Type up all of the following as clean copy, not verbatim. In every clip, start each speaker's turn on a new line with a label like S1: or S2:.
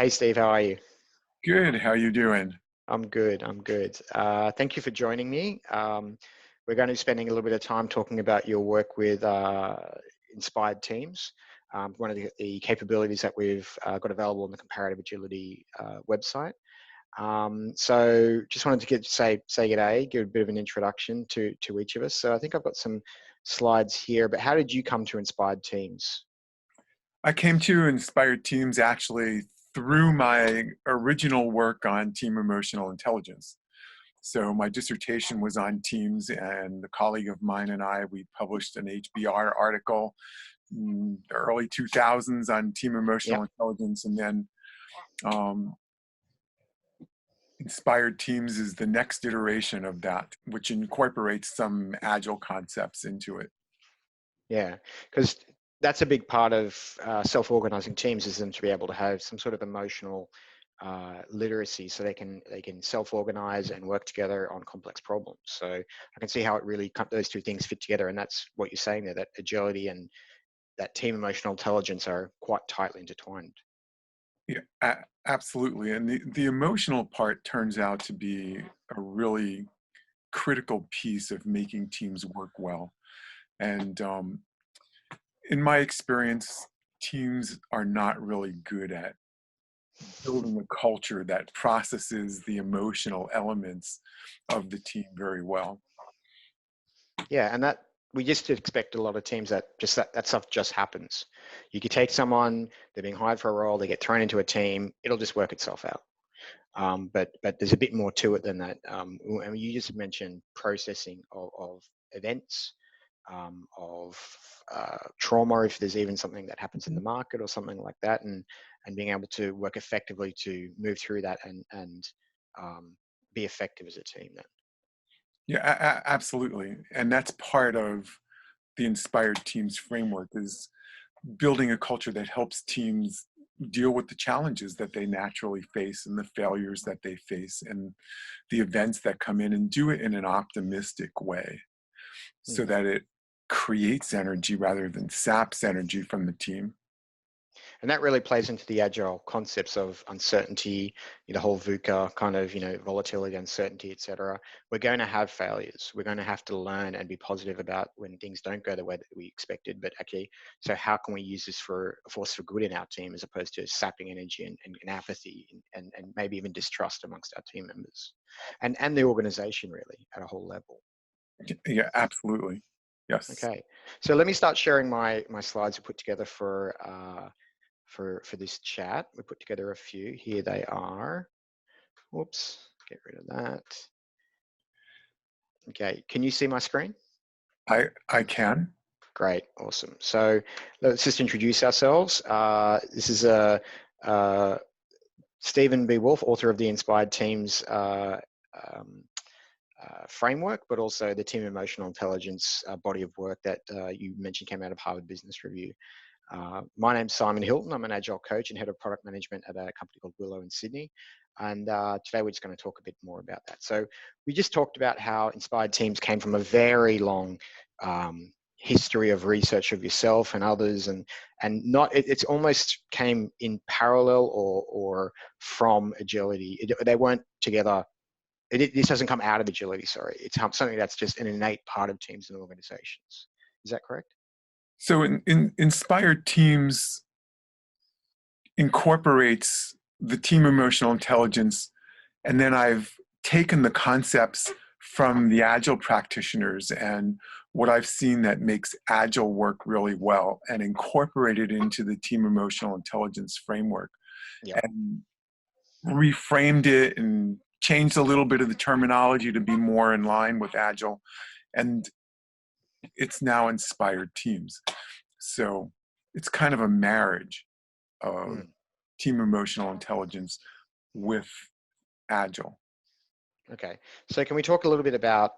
S1: Hey Steve, how are you?
S2: Good. How you doing?
S1: I'm good. I'm good. Thank you for joining me. We're going to be spending a little bit of time talking about your work with inspired teams. One of the capabilities that we've got available on the Comparative Agility website. So just wanted to say good day, give a bit of an introduction to each of us. So I think I've got some slides here, but how did you come to inspired teams?
S2: I came to Inspired Teams actually through my original work on team emotional intelligence. So my dissertation was on teams, and a colleague of mine and I, we published an HBR article in the early 2000s on team emotional
S1: Yep.
S2: intelligence, and then um, Inspired Teams is the next iteration of that, which incorporates some agile concepts into it.
S1: Yeah, because that's a big part of self-organizing teams is them to be able to have some sort of emotional literacy, so they can self-organize and work together on complex problems. So I can see how it really those two things fit together, and that's what you're saying there. That agility and that team emotional intelligence are quite tightly intertwined.
S2: Yeah, absolutely. And the emotional part turns out to be a really critical piece of making teams work well. And in my experience, teams are not really good at building a culture that processes the emotional elements of the team very well.
S1: Yeah, and that we just expect a lot of teams that just that stuff just happens. You could take someone, they're being hired for a role, they get thrown into a team, it'll just work itself out. But there's a bit more to it than that. And you just mentioned processing of events, of trauma, if there's even something that happens in the market or something like that, and being able to work effectively to move through that and be effective as a team. Then.
S2: Yeah, absolutely. And that's part of the Inspired Teams framework is building a culture that helps teams deal with the challenges that they naturally face and the failures that they face and the events that come in, and do it in an optimistic way so
S1: Mhm.
S2: that it creates energy rather than saps energy from the team.
S1: And that really plays into the agile concepts of uncertainty, the whole VUCA kind of, volatility, uncertainty, etc. We're going to have failures. We're going to have to learn and be positive about when things don't go the way that we expected. But okay, so how can we use this for a force for good in our team as opposed to sapping energy and apathy and maybe even distrust amongst our team members and the organization really at a whole level.
S2: Yeah, absolutely. Yes.
S1: Okay, so let me start sharing my slides we put together for this chat. We put together a few. Here they are. Whoops, get rid of that. Okay, can you see my screen?
S2: I can.
S1: Great, awesome. So let's just introduce ourselves. This is Stephen B. Wolff, author of the Inspired Teams um, framework, but also the Team Emotional Intelligence body of work that you mentioned came out of Harvard Business Review. My name's Simon Hilton. I'm an Agile coach and head of product management at a company called Willow in Sydney. And today we're just going to talk a bit more about that. So we just talked about how inspired teams came from a very long history of research of yourself and others, and not it's almost came in parallel or from agility. They weren't together. This doesn't come out of agility. Sorry, it's something that's just an innate part of teams and organizations. Is that correct?
S2: So in Inspired Teams incorporates the team emotional intelligence, and then I've taken the concepts from the agile practitioners and what I've seen that makes agile work really well and incorporated into the team emotional intelligence framework,
S1: Yeah.
S2: and reframed it and changed a little bit of the terminology to be more in line with agile, and it's now Inspired Teams. So it's kind of a marriage of
S1: Mm.
S2: team emotional intelligence with agile.
S1: Okay. So can we talk a little bit about,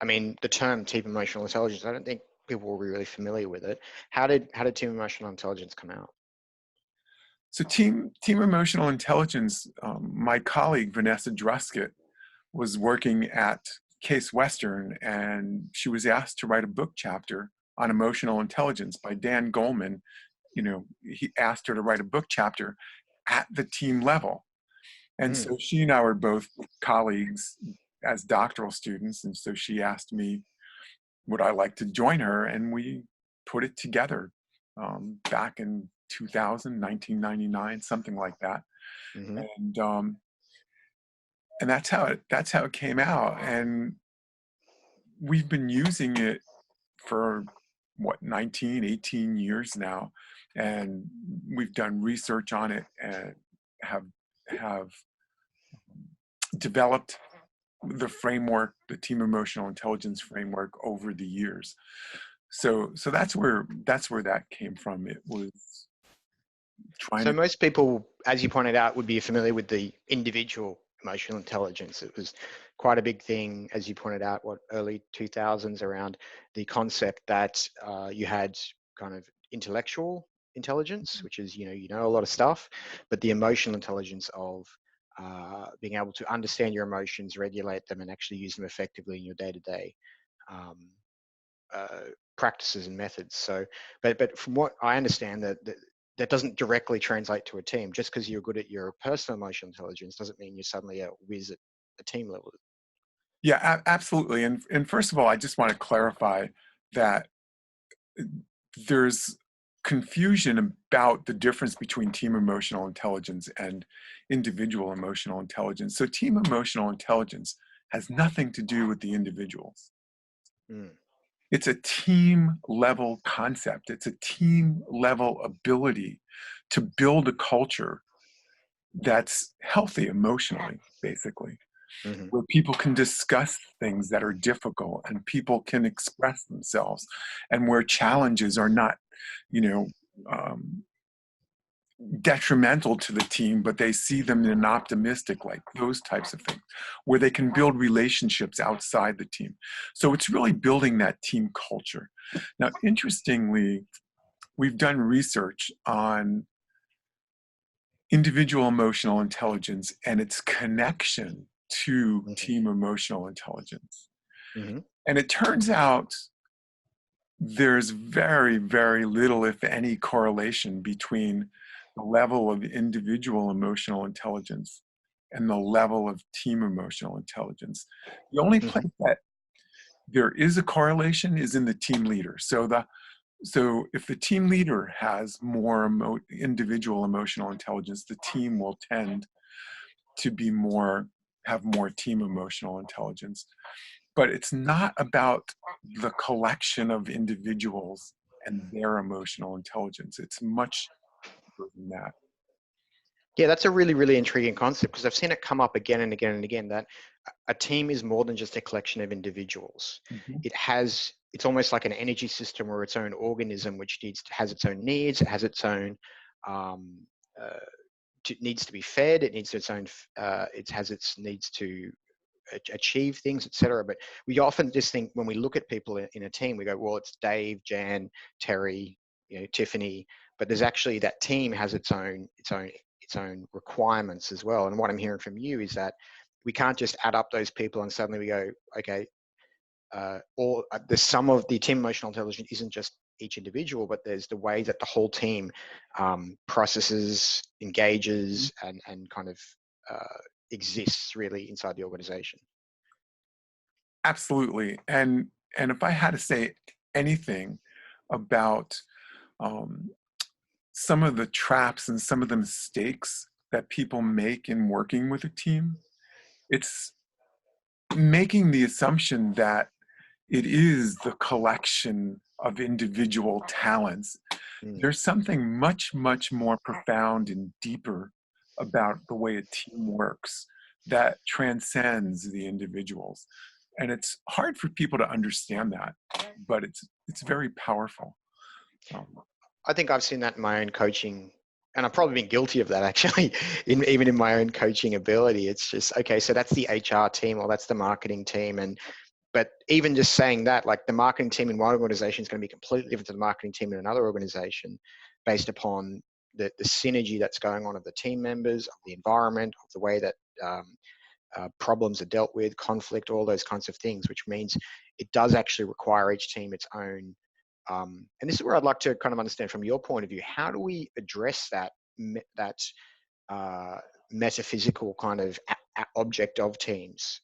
S1: I mean, the term team emotional intelligence? I don't think people will be really familiar with it. How did team emotional intelligence come out?
S2: So team emotional intelligence, my colleague Vanessa Druskett was working at Case Western, and she was asked to write a book chapter on emotional intelligence by Dan Goleman. You know, he asked her to write a book chapter, at the team level. And
S1: Mm.
S2: so she and I were both colleagues as doctoral students. And so she asked me, would I like to join her? And we put it together back in 2000, 1999, something like that.
S1: Hmm.
S2: And that's how it came out. And we've been using it for what, 19, 18 years now. And we've done research on it and have developed the framework, the team emotional intelligence framework over the years. So that's where that came from. It was trying
S1: So
S2: to.
S1: most people, as you pointed out, would be familiar with the individual emotional intelligence. It was quite a big thing, as you pointed out, what, early 2000s, around the concept that you had kind of intellectual intelligence, which is, you know a lot of stuff, but the emotional intelligence of being able to understand your emotions, regulate them, and actually use them effectively in your day-to-day um, uh, practices and methods. So, but from what I understand, that doesn't directly translate to a team. Just because you're good at your personal emotional intelligence doesn't mean you're suddenly a whiz at a team level.
S2: Yeah, absolutely. And first of all, I just want to clarify that there's confusion about the difference between team emotional intelligence and individual emotional intelligence. So team emotional intelligence has nothing to do with the individuals.
S1: Mm.
S2: It's a team level concept. It's a team level ability to build a culture that's healthy emotionally, basically,
S1: Mm-hmm.
S2: where people can discuss things that are difficult and people can express themselves, and where challenges are not, you know, um, detrimental to the team, but they see them in an optimistic, like those types of things, where they can build relationships outside the team. So it's really building that team culture. Now, interestingly, we've done research on individual emotional intelligence and its connection to
S1: Mm-hmm.
S2: team emotional intelligence.
S1: Mm-hmm.
S2: And it turns out there's very, very little, if any, correlation between the level of individual emotional intelligence and the level of team emotional intelligence. The only
S1: Mm-hmm.
S2: place that there is a correlation is in the team leader. So if the team leader has more individual emotional intelligence, the team will tend to have more team emotional intelligence. But it's not about the collection of individuals and their emotional intelligence. It's much deeper than that.
S1: Yeah, that's a really, really intriguing concept, because I've seen it come up again and again and again, that a team is more than just a collection of individuals.
S2: Mhm.
S1: It's almost like an energy system or its own organism, which has its own needs. It has its own, um, uh, needs to be fed. It needs its own, it has its needs to achieve things, etc. But we often just think, when we look at people in a team, we go, well, it's Dave, Jan, Terry, Tiffany. But there's actually, that team has its own requirements as well. And what I'm hearing from you is that we can't just add up those people and suddenly we go, okay, or the sum of the team emotional intelligence isn't just each individual, but there's the way that the whole team processes, engages, and kind of exists really inside the organization.
S2: Absolutely. And if I had to say anything about um, some of the traps and some of the mistakes that people make in working with a team, it's making the assumption that it is the collection of individual talents.
S1: Mm.
S2: There's something much, much more profound and deeper about the way a team works that transcends the individuals. And it's hard for people to understand that, but it's very powerful. Um,
S1: I think I've seen that in my own coaching, and I've probably been guilty of that actually, even in my own coaching ability. It's just, okay, so that's the HR team, or that's the marketing team, and but even just saying that, like, the marketing team in one organization is going to be completely different to the marketing team in another organization, based upon the synergy that's going on of the team members, of the environment, of the way that problems are dealt with, conflict, all those kinds of things, which means it does actually require each team its own. And this is where I'd like to kind of understand from your point of view, how do we address that metaphysical kind of object of teams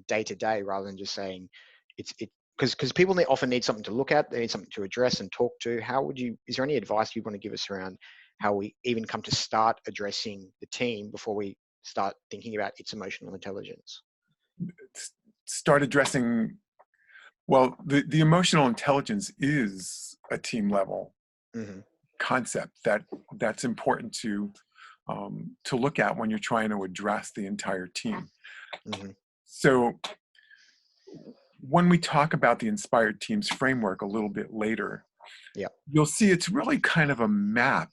S1: day to day, rather than just saying it because people often need something to look at, they need something to address and talk to. Is there any advice you want to give us around how we even come to start addressing the team before we start thinking about its emotional intelligence?
S2: Start addressing, well, the emotional intelligence is a team level
S1: Mm-hmm.
S2: concept that's important to look at when you're trying to address the entire team.
S1: Mm-hmm.
S2: So when we talk about the Inspired Teams framework a little bit later,
S1: Yeah.
S2: you'll see it's really kind of a map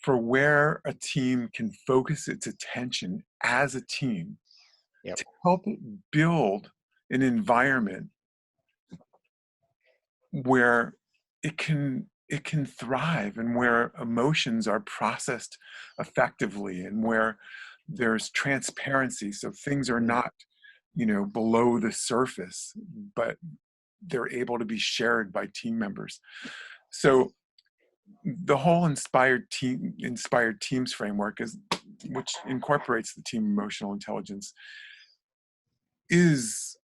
S2: for where a team can focus its attention as a team
S1: Yep.
S2: to help it build an environment where it can thrive, and where emotions are processed effectively, and where there's transparency, so things are
S1: Mm-hmm.
S2: not below the surface, but they're able to be shared by team members. So the whole inspired teams framework, which incorporates the team emotional intelligence, is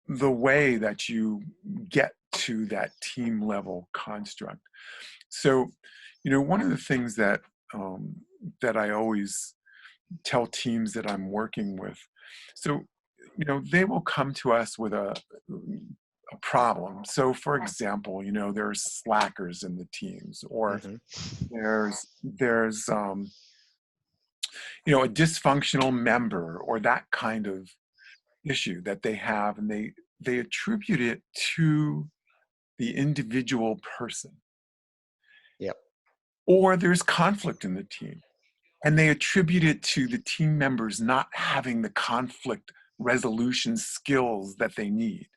S2: the way that you get to that team level construct. So, one of the things that I always tell teams that I'm working with, so they will come to us with a problem. So, for example, there's slackers in the teams, or
S1: Mm-hmm.
S2: there's a dysfunctional member, or that kind of issue that they have, and they attribute it to the individual person.
S1: Yep.
S2: Or there's conflict in the team, and they attribute it to the team members not having the conflict resolution skills that they need.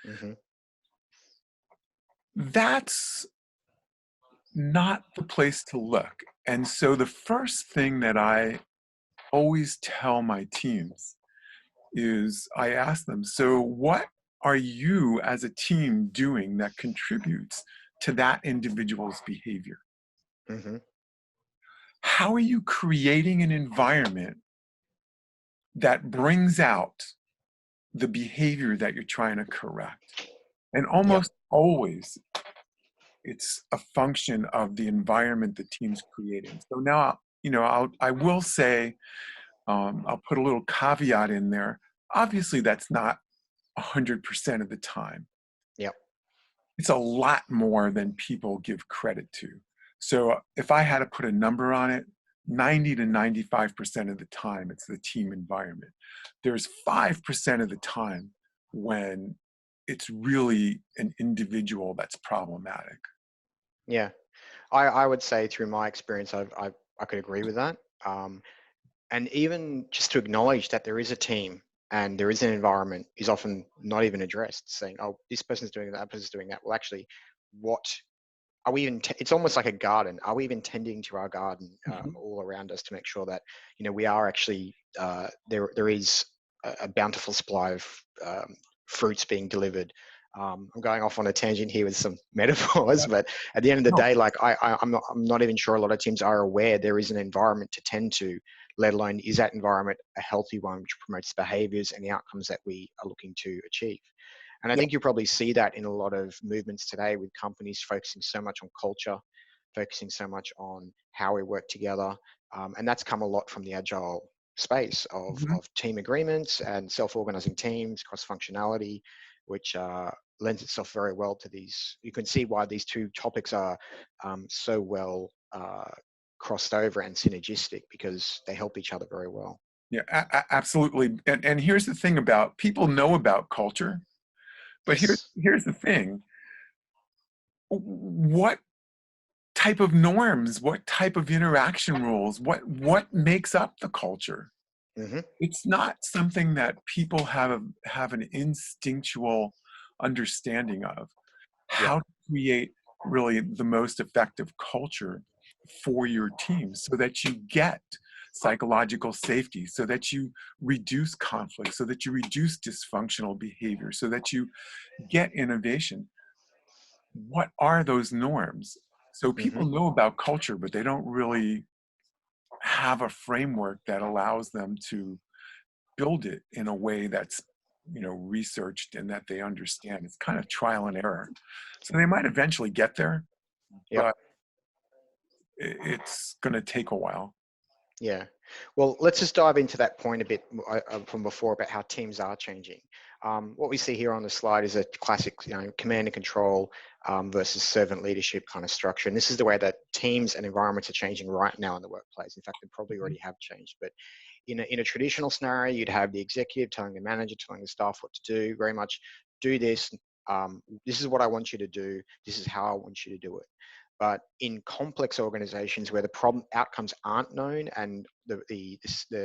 S1: Mm-hmm.
S2: That's not the place to look. And so the first thing that I always tell my teams is, I ask them, so what are you as a team doing that contributes to that individual's behavior?
S1: Mm-hmm.
S2: How are you creating an environment that brings out the behavior that you're trying to correct? And
S1: Yep.
S2: almost always, it's a function of the environment the team's creating. So now, I will say, I'll put a little caveat in there. Obviously, that's not 100% of the time.
S1: Yep.
S2: It's a lot more than people give credit to. So if I had to put a number on it, 90 to 95% of the time, it's the team environment. There's 5% of the time when it's really an individual that's problematic.
S1: Yeah. I would say through my experience, I could agree with that. And even just to acknowledge that there is a team and there is an environment is often not even addressed. Saying, "Oh, this person's doing that person's doing that." Well, actually, what are we even? It's almost like a garden. Are we even tending to our garden
S2: Mhm.
S1: all around us to make sure that we are actually there is a bountiful supply of fruits being delivered. I'm going off on a tangent here with some metaphors,
S2: Yeah.
S1: but at the end of the
S2: No.
S1: day, like I'm not even sure a lot of teams are aware there is an environment to tend to, let alone is that environment a healthy one which promotes behaviors and the outcomes that we are looking to achieve. And I
S2: Yeah.
S1: think you probably see that in a lot of movements today, with companies focusing so much on culture, focusing so much on how we work together. And that's come a lot from the agile space
S2: Mhm.
S1: of team agreements and self-organizing teams, cross-functionality, which lends itself very well to these. You can see why these two topics are so well crossed over and synergistic, because they help each other very well.
S2: Yeah, absolutely. And here's the thing: about people know about culture, but
S1: Yes.
S2: here's the thing: what type of norms, what type of interaction rules, what makes up the culture?
S1: Mm-hmm.
S2: It's not something that people have an instinctual understanding of.
S1: Yep.
S2: How to create really the most effective culture for your team, so that you get psychological safety, so that you reduce conflict, so that you reduce dysfunctional behavior, so that you get innovation. What are those norms? So
S1: Mm-hmm.
S2: people know about culture, but they don't really have a framework that allows them to build it in a way that's, researched and that they understand. It's kind of trial and error. So they might eventually get there,
S1: Yep.
S2: but it's going to take a while.
S1: Yeah. Well, let's just dive into that point a bit from before about how teams are changing. What we see here on the slide is a classic, command and control versus servant leadership kind of structure. And this is the way that teams and environments are changing right now in the workplace. In fact, they probably already have changed. But in a traditional scenario, you'd have the executive telling the manager, telling the staff what to do, very much do this. This is what I want you to do. This is how I want you to do it. But in complex organizations where the problem outcomes aren't known and the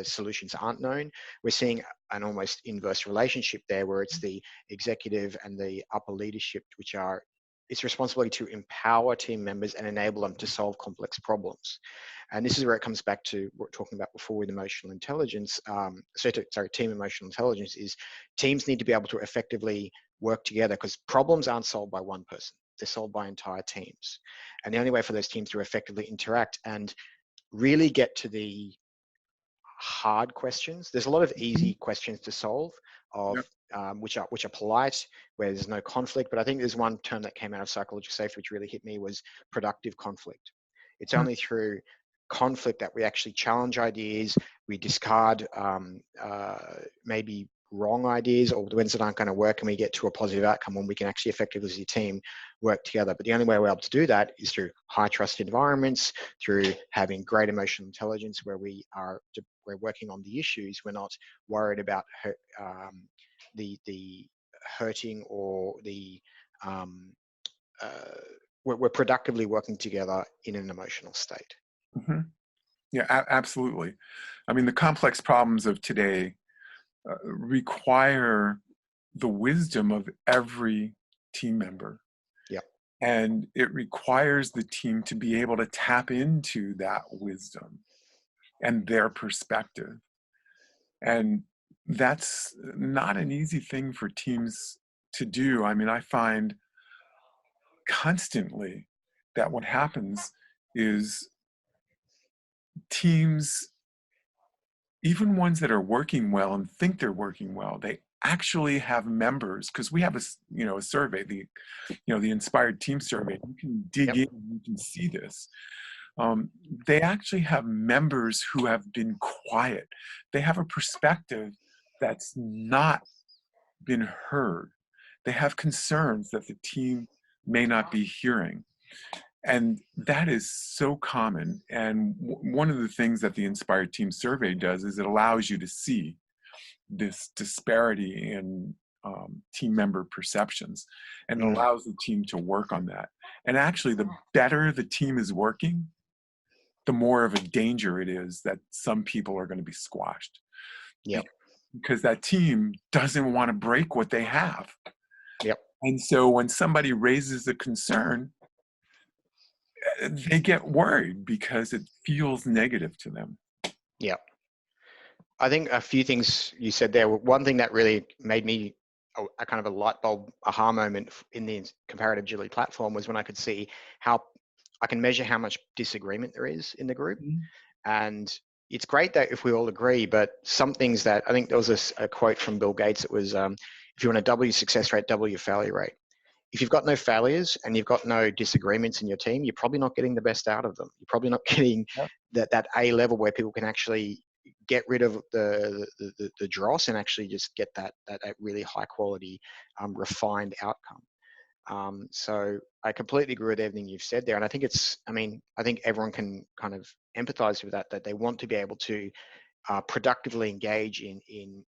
S1: solutions aren't known, we're seeing an almost inverse relationship there where it's the executive and the upper leadership, which are its responsibility to empower team members and enable them to solve complex problems. This is where it comes back to what we're talking about before with emotional intelligence. Team emotional intelligence is teams need to be able to effectively work together because problems aren't solved by one person. They're solved by entire teams. And the only way for those teams to effectively interact and really get to the hard questions, there's a lot of easy questions to solve of
S2: Yep.
S1: which are polite, where there's no conflict. But I think there's one term that came out of psychological safety which really hit me was productive conflict. It's
S2: Mhm.
S1: only through conflict that we actually challenge ideas, we discard maybe wrong ideas or the ones that aren't going to work, and we get to a positive outcome when we can actually effectively as a team work together. But the only way we're able to do that is through high trust environments, through having great emotional intelligence where we're working on the issues. We're not worried about the hurting or the um, we're productively working together in an emotional state.
S2: Mhm. Yeah, absolutely. I mean, the complex problems of today require the wisdom of every team member.
S1: Yeah.
S2: And it requires the team to be able to tap into that wisdom and their perspective. And that's not an easy thing for teams to do. I mean, I find constantly that what happens is teams, even ones that are working well and think they're working well, they actually have members, because we have a survey, the Inspired Team Survey. You can dig
S1: Yep.
S2: in and you can see this. They actually have members who have been quiet. They have a perspective that's not been heard. They have concerns that the team may not be hearing. And that is so common. And one of the things that the Inspired Team Survey does is it allows you to see this disparity in team member perceptions and allows the team to work on that. And actually, the better the team is working, the more of a danger it is that some people are going to be squashed
S1: Yep.
S2: because that team doesn't want to break what they have.
S1: Yep.
S2: And so when somebody raises a concern, they get worried because it feels negative to them.
S1: Yep. I think a few things you said there. One thing that really made me a kind of a light bulb aha moment in the comparative agility platform was when I could see how I can measure how much disagreement there is in the group.
S2: Mhm.
S1: And it's great that if we all agree, but some things that I think there was a quote from Bill Gates. It was, if you want to double your success rate, double your failure rate. If you've got no failures and you've got no disagreements in your team, you're probably not getting the best out of them. You're probably not getting
S2: Yep.
S1: that A level where people can actually get rid of the dross and actually just get that really high quality, refined outcome. So I completely agree with everything you've said there. And I think I think everyone can kind of empathize with that they want to be able to productively engage in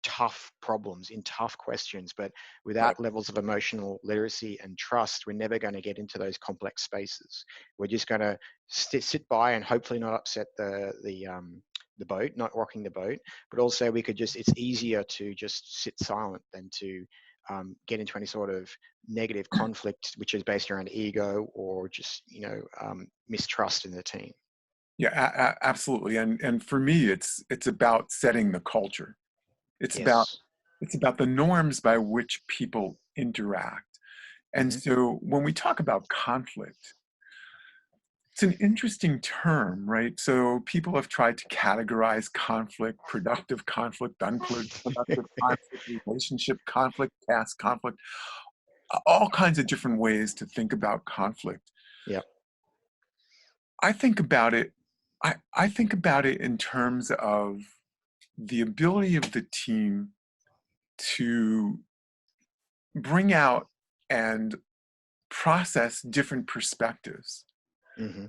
S1: tough problems, in tough questions, but
S2: Right.
S1: without levels of emotional literacy and trust, we're never going to get into those complex spaces. We're just going to sit by and hopefully not upset the boat, not rocking the boat, but also it's easier to just sit silent than to get into any sort of negative conflict, which is based around ego or just, mistrust in the team.
S2: Yeah, absolutely. And for me, it's about setting the culture. It's about
S1: Yes.
S2: it's about the norms by which people interact. And
S1: Hmm.
S2: so when we talk about conflict, It's an interesting term, right? So people have tried to categorize conflict, productive conflict, unproductive conflict, relationship conflict, task conflict, all kinds of different ways to think about conflict.
S1: Yep.
S2: I think about it, I think about it in terms of the ability of the team to bring out and process different perspectives.
S1: Hmm.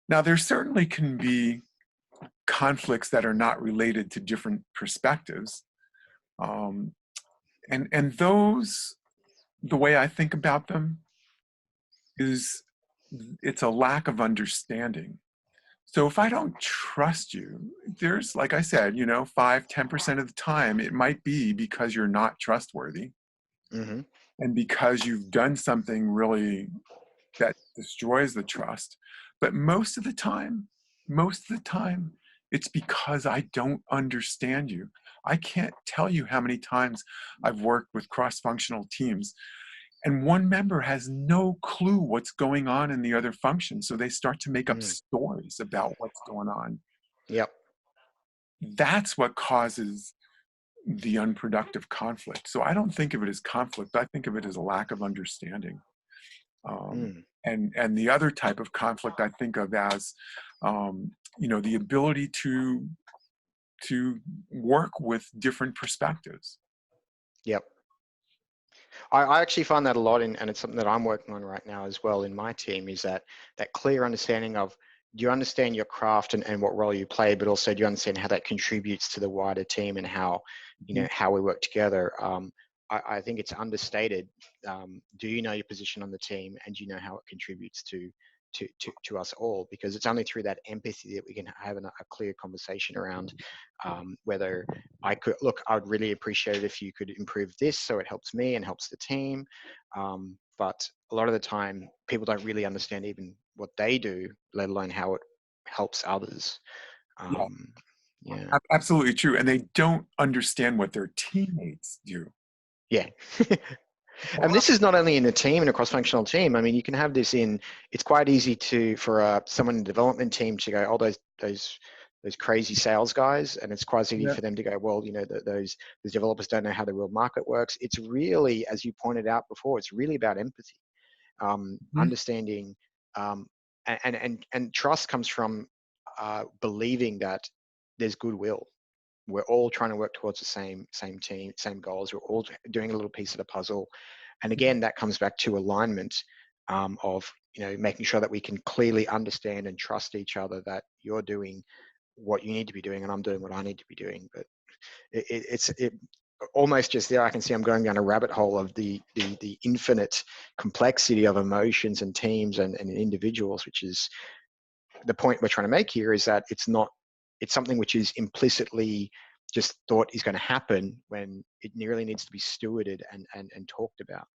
S2: Now, there certainly can be conflicts that are not related to different perspectives. Um, and those, the way I think about them is it's a lack of understanding. So if I don't trust you, there's, like I said, 5, 10% of the time, it might be because you're not trustworthy
S1: Hmm.
S2: and because you've done something really that destroys the trust. But most of the time, it's because I don't understand you. I can't tell you how many times I've worked with cross-functional teams and one member has no clue what's going on in the other function. So they start to make up
S1: Mm.
S2: stories about what's going on.
S1: Yep.
S2: That's what causes the unproductive conflict. So I don't think of it as conflict. I think of it as a lack of understanding.
S1: Mm.
S2: And the other type of conflict I think of as, the ability to work with different perspectives.
S1: Yep. I actually find that a lot in, and it's something that I'm working on right now as well in my team, is that clear understanding of, do you understand your craft and what role you play, but also do you understand how that contributes to the wider team and how,
S2: Mhm.
S1: how we work together. I think it's understated. Do you know your position on the team, and do you know how it contributes to us all? Because it's only through that empathy that we can have a clear conversation around whether I would really appreciate it if you could improve this so it helps me and helps the team. But a lot of the time, people don't really understand even what they do, let alone how it helps others.
S2: Yeah,
S1: Um, yeah.
S2: absolutely true. And they don't understand what their teammates do.
S1: Yeah. And this is not only in a team, in a cross-functional team. I mean, you can have this in. It's quite easy for someone in the development team to go, oh, those crazy sales guys, and it's quite easy
S2: Yeah.
S1: for them to go, well, those developers don't know how the real market works. It's really, as you pointed out before, it's really about empathy,
S2: Mhm.
S1: understanding, um, and trust comes from believing that there's goodwill. We're all trying to work towards the same team, same goals. We're all doing a little piece of the puzzle, and again, that comes back to alignment, of making sure that we can clearly understand and trust each other, that you're doing what you need to be doing and I'm doing what I need to be doing. But it's almost just there. I can see I'm going down a rabbit hole of the infinite complexity of emotions and teams and individuals, which is the point we're trying to make here, is that it's something which is implicitly just thought is going to happen, when it really needs to be stewarded and talked about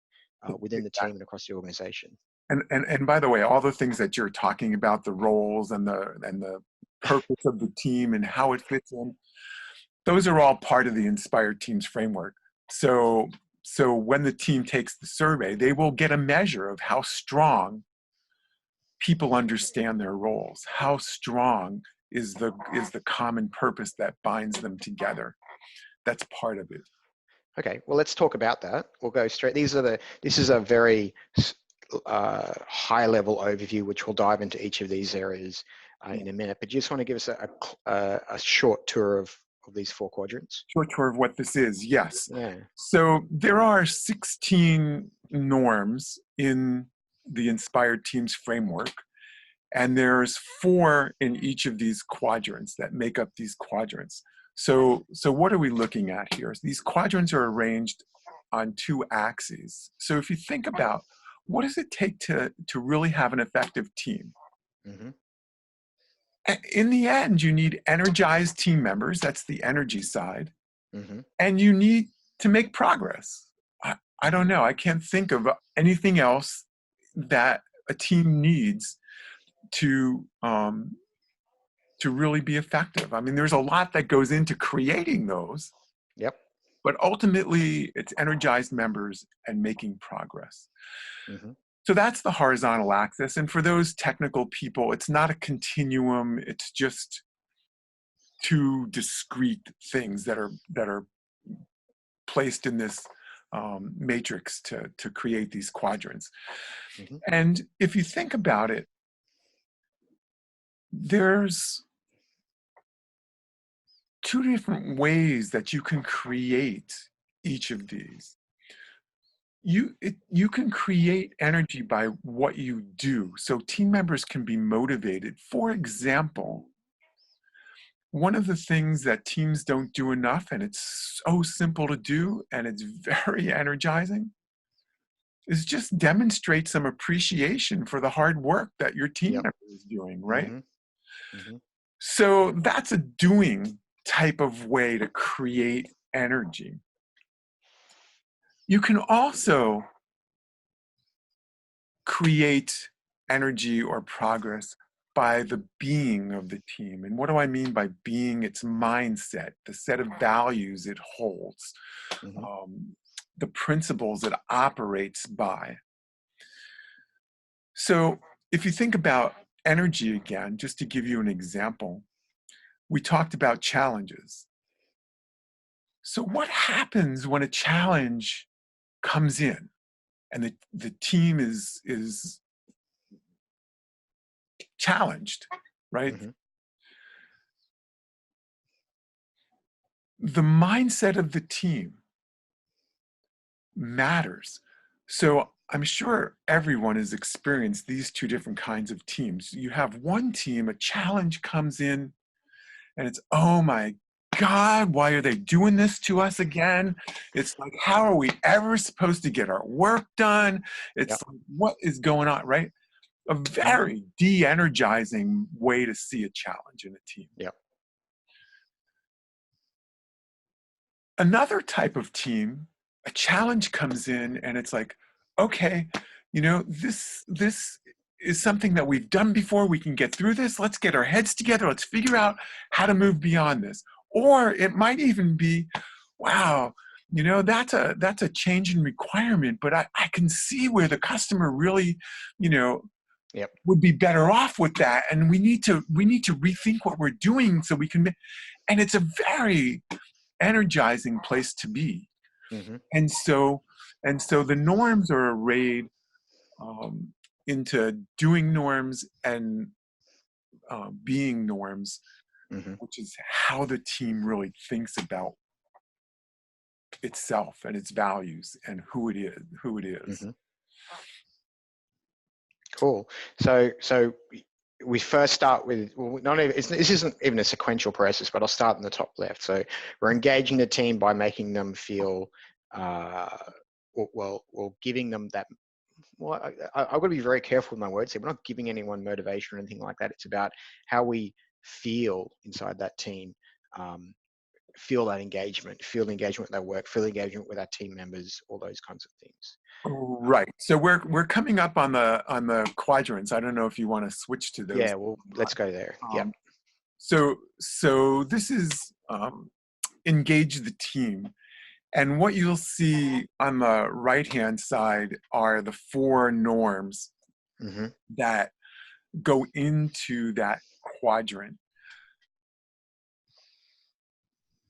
S1: within the team and across the organization.
S2: And by the way, all the things that you're talking about, the roles and the purpose of the team and how it fits in, those are all part of the Inspired Teams framework. So so when the team takes the survey, they will get a measure of how strong people understand their roles, how strong is the common purpose that binds them together. That's part of it.
S1: Okay, well, let's talk about that. We'll go straight. This is a very high level overview, which we'll dive into each of these areas in a minute. But you just want to give us a short tour of these four quadrants.
S2: Short tour of what this is, yes.
S1: Yeah.
S2: So there are 16 norms in the Inspired Teams framework, and there's 4 in each of these quadrants that make up these quadrants. So what are we looking at here? These quadrants are arranged on 2 axes. So if you think about, what does it take to really have an effective team?
S1: Hmm.
S2: In the end, you need energized team members. That's the energy side.
S1: Hmm.
S2: And you need to make progress. I don't know. I can't think of anything else that a team needs to really be effective. I mean, there's a lot that goes into creating those,
S1: Yep.
S2: but ultimately, it's energized members and making progress.
S1: Hmm.
S2: So that's the horizontal axis. And for those technical people, it's not a continuum. It's just two discrete things that are placed in this matrix to create these quadrants.
S1: Mm-hmm.
S2: And if you think about it, there's two different ways that you can create each of these. You can create energy by what you do. So team members can be motivated. For example, one of the things that teams don't do enough, and it's so simple to do, and it's very energizing, is just demonstrate some appreciation for the hard work that your team
S1: Yep.
S2: member is doing, right?
S1: Mm-hmm. Mm-hmm.
S2: So that's a doing type of way to create energy. You can also create energy or progress by the being of the team. And what do I mean by being? Its mindset, the set of values it holds,
S1: Mm-hmm.
S2: the principles it operates by. So if you think about energy again, just to give you an example, we talked about challenges. So what happens when a challenge comes in and the team is challenged, right?
S1: Mm-hmm.
S2: The mindset of the team matters. So I'm sure everyone has experienced these two different kinds of teams. You have one team, a challenge comes in, and it's, oh my God, why are they doing this to us again? It's like, how are we ever supposed to get our work done? It's
S1: Yep.
S2: like, what is going on, right? A very de-energizing way to see a challenge in a team.
S1: Yep.
S2: Another type of team, a challenge comes in and it's like, okay, you know, this is something that we've done before. We can get through this. Let's get our heads together. Let's figure out how to move beyond this. Or it might even be, wow, you know, that's a change in requirement, but I can see where the customer really, you know,
S1: Yep.
S2: would be better off with that. And we need to rethink what we're doing so we can, and it's a very energizing place to be.
S1: Mm-hmm.
S2: And so the norms are arrayed into doing norms and being norms,
S1: Mm-hmm.
S2: which is how the team really thinks about itself and its values and who it is.
S1: Mm-hmm. Cool. So we first start with, well, not even, this isn't even a sequential process, but I'll start in the top left. So we're engaging the team by making them feel, well, giving them that. Well, I've got to be very careful with my words here. We're not giving anyone motivation or anything like that. It's about how we feel inside that team, feel that engagement, feel the engagement with their work, feel the engagement with our team members, all those kinds of things.
S2: Right. So we're coming up on the quadrants. I don't know if you want to switch to those.
S1: Yeah, well, let's go there. Yep.
S2: So this is engage the team. And what you'll see on the right-hand side are the 4 norms
S1: Mm-hmm.
S2: that go into that quadrant.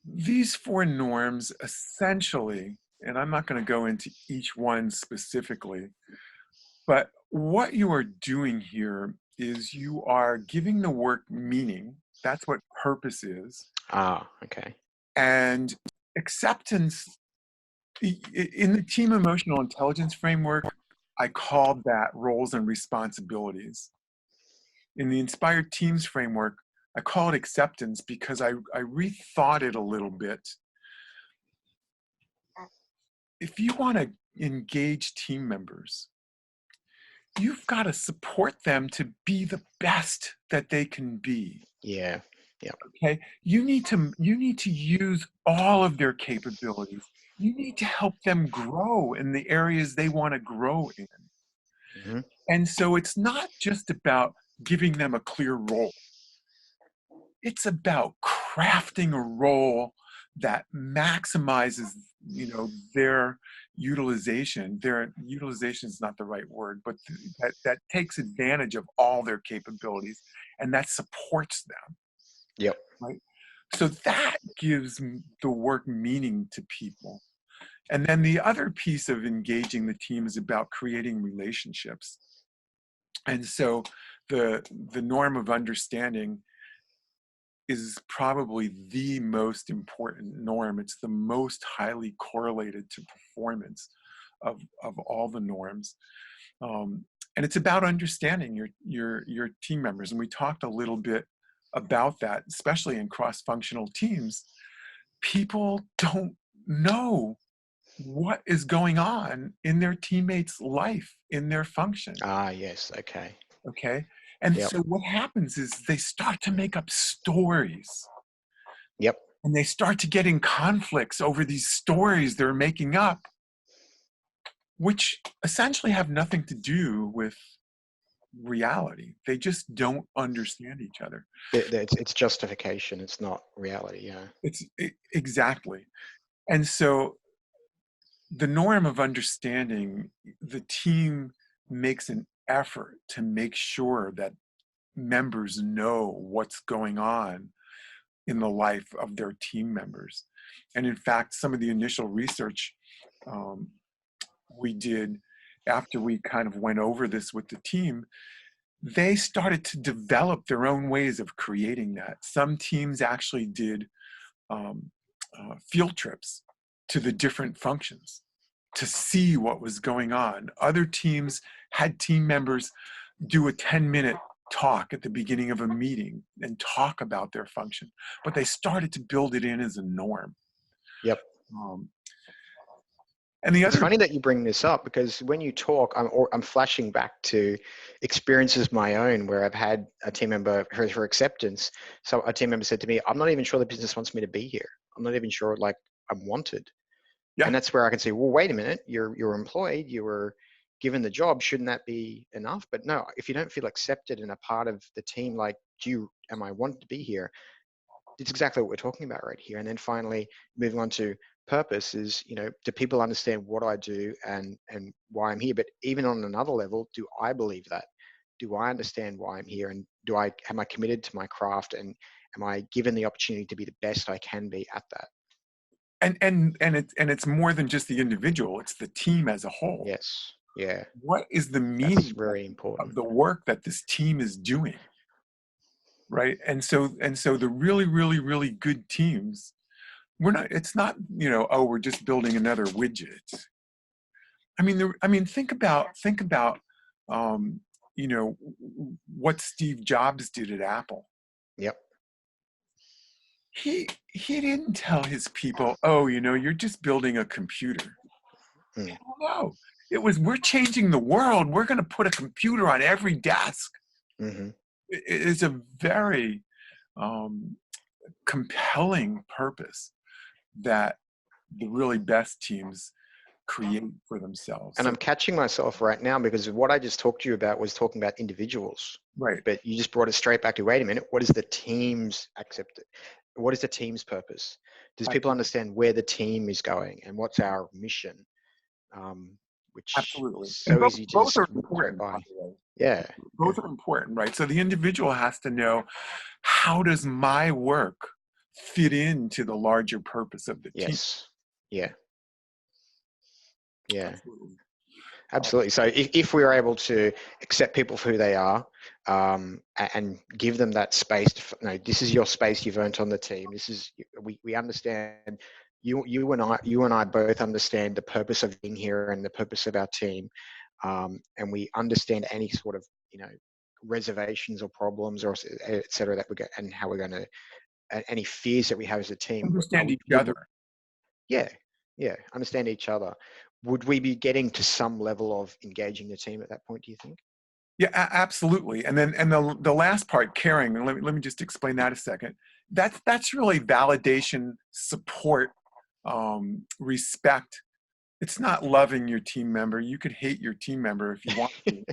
S2: These 4 norms essentially, and I'm not going to go into each one specifically, but what you are doing here is you are giving the work meaning. That's what purpose is.
S1: Ah, okay.
S2: And acceptance. In the team emotional intelligence framework, I called that roles and responsibilities. In the inspired teams framework, I call it acceptance because I rethought it a little bit. If you want to engage team members, you've got to support them to be the best that they can be.
S1: Yeah. Yeah.
S2: Okay. You need to use all of their capabilities. You need to help them grow in the areas they want to grow in.
S1: Mm-hmm.
S2: And so it's not just about giving them a clear role. it's about crafting a role that maximizes, their utilization. Their utilization is not the right word, but that takes advantage of all their capabilities and that supports them,
S1: Yep.
S2: right? So that gives the work meaning to people. And then the other piece of engaging the team is about creating relationships. And so the norm of understanding is probably the most important norm. It's the most highly correlated to performance of all the norms. And it's about understanding your team members. And we talked a little bit about that, especially in cross-functional teams. People don't know what is going on in their teammates' life, in their function.
S1: Ah, yes. Okay.
S2: Okay. And
S1: Yep.
S2: so what happens is they start to make up stories,
S1: Yep.
S2: and they start to get in conflicts over these stories they're making up, which essentially have nothing to do with reality. They just don't understand each other.
S1: It's justification. It's not reality. Yeah.
S2: Exactly. And so the norm of understanding, the team makes an effort to make sure that members know what's going on in the life of their team members. And in fact, some of the initial research we did after we kind of went over this with the team, they started to develop their own ways of creating that. Some teams actually did field trips to the different functions to see what was going on. Other teams had team members do a 10-minute talk at the beginning of a meeting and talk about their function, but they started to build it in as a norm.
S1: Yep.
S2: And the
S1: It's
S2: other,
S1: funny that you bring this up, because when you talk, I'm flashing back to experiences my own where I've had a team member for acceptance. So a team member said to me, "I'm not even sure the business wants me to be here. I'm not even sure like I'm wanted."
S2: yeah,
S1: And that's where I can say, well, wait a minute, you're employed, you were given the job, shouldn't that be enough? But no, if you don't feel accepted and a part of the team, like, am I wanted to be here? It's exactly what we're talking about right here. And then finally, moving on to purpose is, do people understand what I do and why I'm here? But even on another level, do I believe that? Do I understand why I'm here? And am I committed to my craft? And am I given the opportunity to be the best I can be at that?
S2: and it's more than just the individual, it's the team as a whole.
S1: Yes. Yeah.
S2: What is the
S1: That's
S2: meaning
S1: very
S2: of
S1: important.
S2: the work that this team is doing? Right. And so the really, really, really good teams, it's not, oh, we're just building another widget. Think about um, what Steve Jobs did at Apple.
S1: Yep.
S2: He didn't tell his people, oh, you're just building a computer.
S1: Mm.
S2: Hell no. It was, we're changing the world. We're going to put a computer on every desk.
S1: Mm-hmm.
S2: It's a very um, compelling purpose that the really best teams create for themselves.
S1: And
S2: So,
S1: I'm catching myself right now, because what I just talked to you about was talking about individuals,
S2: right.
S1: but you just brought it straight back to, wait a minute, what is the team's accepted? What is the team's purpose? Does people understand where the team is going and what's our mission? Which
S2: Absolutely.
S1: is
S2: And
S1: so
S2: both,
S1: easy to
S2: both
S1: just
S2: are
S1: walk straight
S2: important, by
S1: by.
S2: the way.
S1: Yeah. Yeah.
S2: Both are important, right? So the individual has to know, how does my work fit into the larger purpose of the team?
S1: Yes. Yeah. Yeah.
S2: Absolutely.
S1: Absolutely. So if we are able to accept people for who they are, and give them that space to, this is your space you've earned on the team. This is, we understand, you and I both understand the purpose of being here and the purpose of our team, and we understand any sort of reservations or problems or et cetera that we get, and how we're going to, any fears that we have as a team.
S2: Understand each other.
S1: Yeah, yeah, understand each other. Would we be getting to some level of engaging the team at that point, do you think?
S2: Yeah, absolutely. And then, and the last part, caring, and let me just explain that a second. That's really validation, support, respect. It's not loving your team member. You could hate your team member if you want to,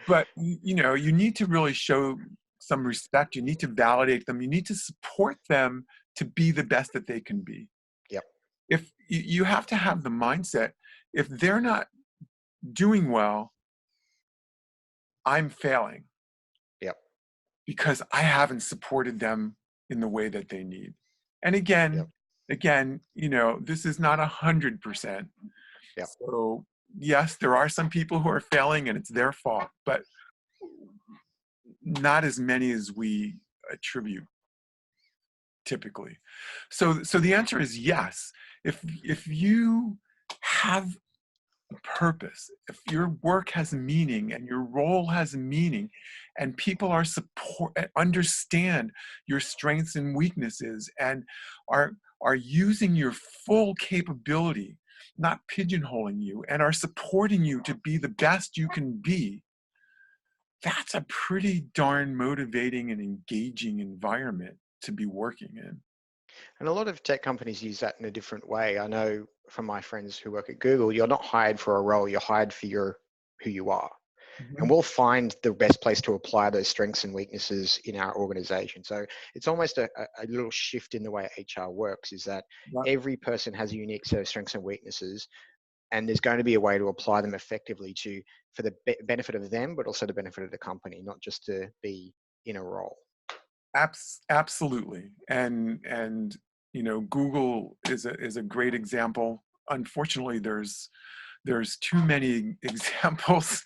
S2: but you need to really show some respect. You need to validate them. You need to support them to be the best that they can be.
S1: Yep.
S2: If you have to have the mindset, if they're not doing well, I'm failing
S1: Yep.
S2: because I haven't supported them in the way that they need. And
S1: Yep.
S2: again, this is not 100%.
S1: Yep.
S2: So yes, there are some people who are failing and it's their fault, but not as many as we attribute typically. So the answer is yes. If you have a purpose, if your work has meaning and your role has meaning, and people are understand your strengths and weaknesses and are using your full capability, not pigeonholing you, and are supporting you to be the best you can be, that's a pretty darn motivating and engaging environment to be working in.
S1: And a lot of tech companies use that in a different way. I know from my friends who work at Google, you're not hired for a role, you're hired for who you are. And
S2: Mhm.
S1: we'll find the best place to apply those strengths and weaknesses in our organization. So it's almost a little shift in the way HR works, is that
S2: Yep.
S1: every person has a unique set of strengths and weaknesses, and there's going to be a way to apply them effectively for the benefit of them, but also the benefit of the company, not just to be in a role.
S2: Absolutely. And Google is a great example. Unfortunately, there's too many examples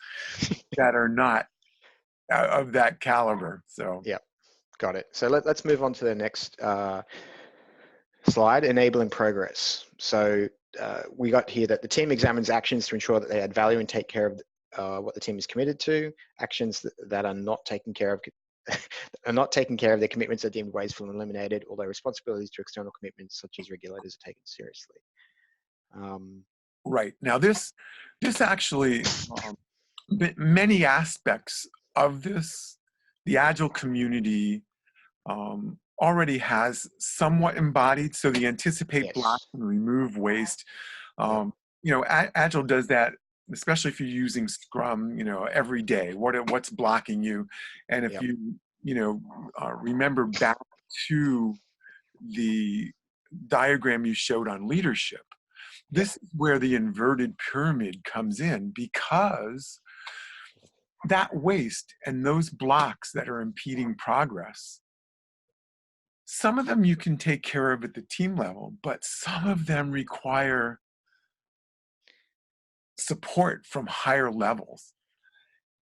S2: that are not of that caliber. So
S1: Yeah, got it. So let's move on to the next slide, enabling progress. So we got here that the team examines actions to ensure that they add value and take care of what the team is committed to. Actions that are not taken care of are not taking care of their commitments are deemed wasteful and eliminated, although responsibilities to external commitments such as regulators are taken seriously.
S2: right now, this actually many aspects of this, the Agile community already has somewhat embodied. So the anticipate
S1: Yes.
S2: blocks and remove waste.
S1: Yep.
S2: Agile does that, especially if you're using Scrum, every day. What's blocking you? And if
S1: Yep.
S2: remember back to the diagram you showed on leadership,
S1: Yep.
S2: this is where the inverted pyramid comes in, because that waste and those blocks that are impeding progress, some of them you can take care of at the team level, but some of them require support from higher levels.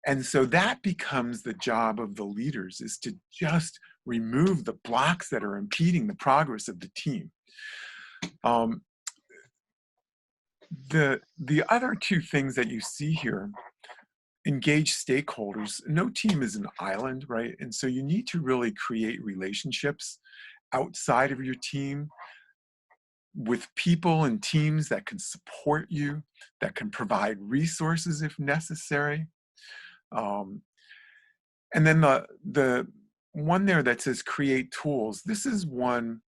S2: And so that becomes the job of the leaders, is to just remove the blocks that are impeding the progress of the team. The other two things that you see here: engage stakeholders. No team is an island, right? And so you need to really create relationships outside of your team with people and teams that can support you, that can provide resources if necessary. And then the one there that says create tools, this is one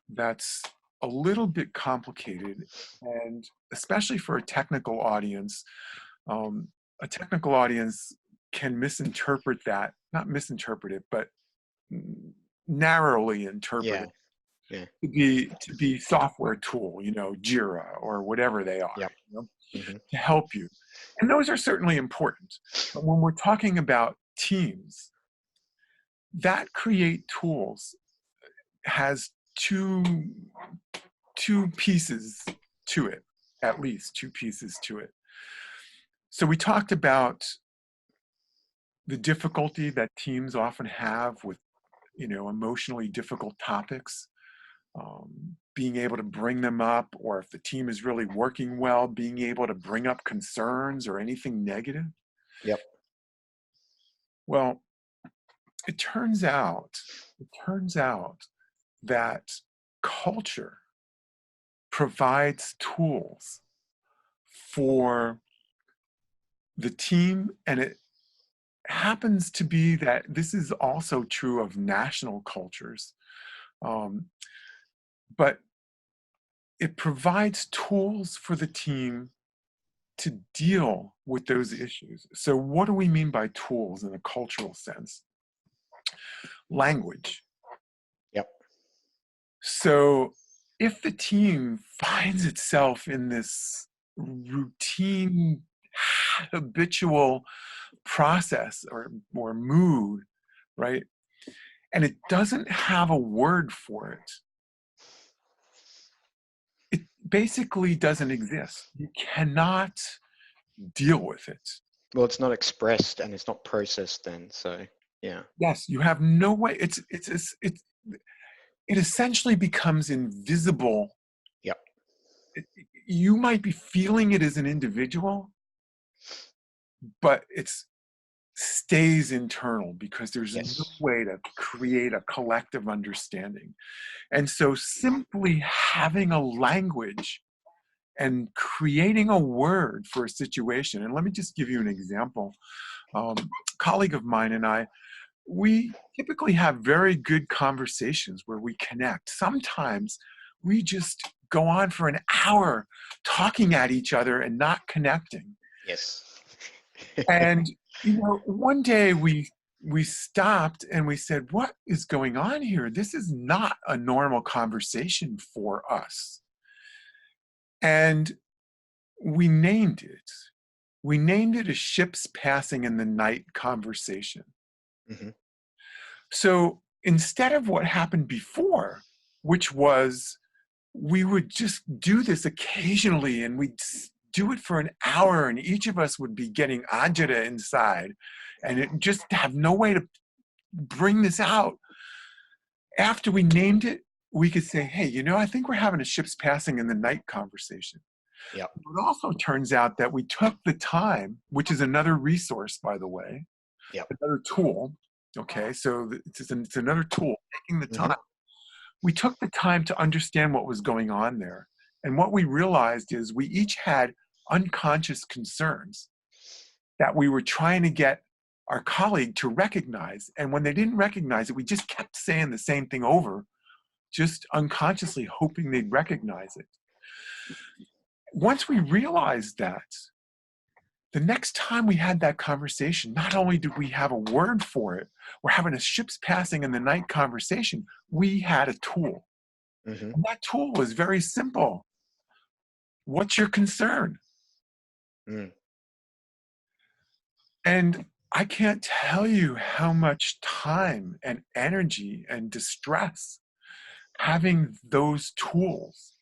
S2: that's a little bit complicated, and especially for a technical audience. A technical audience can misinterpret that, not misinterpret it, but narrowly interpret
S1: Yeah.
S2: it
S1: Yeah.
S2: to be software tool, Jira or whatever they are,
S1: Yep. Mm-hmm.
S2: to help you. And those are certainly important. But when we're talking about teams, that create tools has two pieces to it, at least two pieces to it. So we talked about the difficulty that teams often have with, emotionally difficult topics, being able to bring them up, or if the team is really working well, being able to bring up concerns or anything negative.
S1: Yep.
S2: Well, it turns out that culture provides tools for the team, and it happens to be that this is also true of national cultures, but it provides tools for the team to deal with those issues. So what do we mean by tools in a cultural sense? Language.
S1: Yep.
S2: So if the team finds itself in this routine, habitual process or mood, right? And it doesn't have a word for it, it basically doesn't exist. You cannot deal with it.
S1: Well, it's not expressed and it's not processed then. So yeah.
S2: Yes, you have no way. It essentially becomes invisible.
S1: Yep.
S2: You might be feeling it as an individual, but it stays internal because there's no
S1: Yes.
S2: way to create a collective understanding. And so simply having a language and creating a word for a situation. And let me just give you an example. A colleague of mine and I, we typically have very good conversations where we connect. Sometimes we just go on for an hour talking at each other and not connecting.
S1: Yes.
S2: And one day we stopped and we said, what is going on here? This is not a normal conversation for us. And we named it. We named it a ship's passing in the night conversation.
S1: Hmm.
S2: So instead of what happened before, which was we would just do this occasionally and we'd do it for an hour and each of us would be getting agita inside and it just have no way to bring this out. After we named it, we could say, hey, I think we're having a ship's passing in the night conversation.
S1: Yep.
S2: It also turns out that we took the time, which is another resource, by the way,
S1: Yep.
S2: another tool. Okay, so it's another tool, taking the
S1: Hmm.
S2: time. We took the time to understand what was going on there. And what we realized is we each had unconscious concerns that we were trying to get our colleague to recognize. And when they didn't recognize it, we just kept saying the same thing over, just unconsciously hoping they'd recognize it. Once we realized that, the next time we had that conversation, not only did we have a word for it, we're having a ship's passing in the night conversation, we had a tool.
S1: Hmm.
S2: And that tool was very simple. What's your concern?
S1: Mm.
S2: And I can't tell you how much time and energy and distress having those tools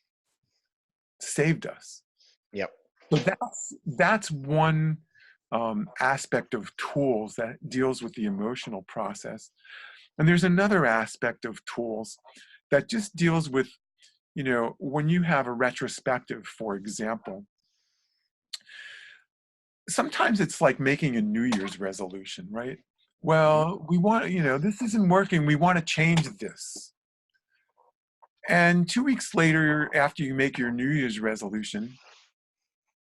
S2: saved us.
S1: Yep.
S2: So that's one aspect of tools that deals with the emotional process. And there's another aspect of tools that just deals with, when you have a retrospective, for example, sometimes it's like making a New Year's resolution, right?
S1: Hmm.
S2: Well, we want, this isn't working. We want to change this. And 2 weeks later, after you make your New Year's resolution,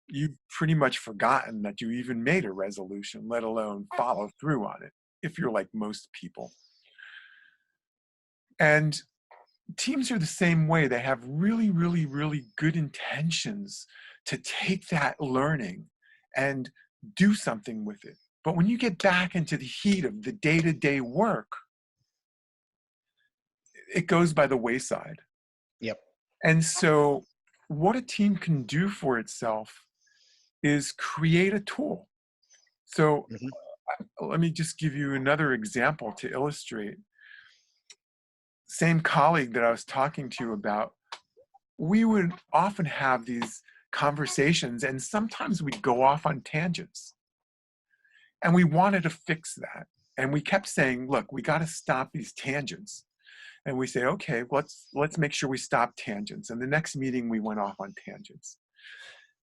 S2: you've pretty much forgotten that you even made a resolution, let alone follow through on it, if you're like most people. And teams are the same way. They have really, really, really good intentions to take that learning and do something with it. But when you get back into the heat of the day-to-day work, it goes by the wayside.
S1: Yep.
S2: And so what a team can do for itself is create a tool. So
S1: Hmm.
S2: let me just give you another example to illustrate. Same colleague that I was talking to you about, we would often have these conversations and sometimes we'd go off on tangents. And we wanted to fix that. And we kept saying, look, we got to stop these tangents. And we say, okay, let's make sure we stop tangents. And the next meeting we went off on tangents.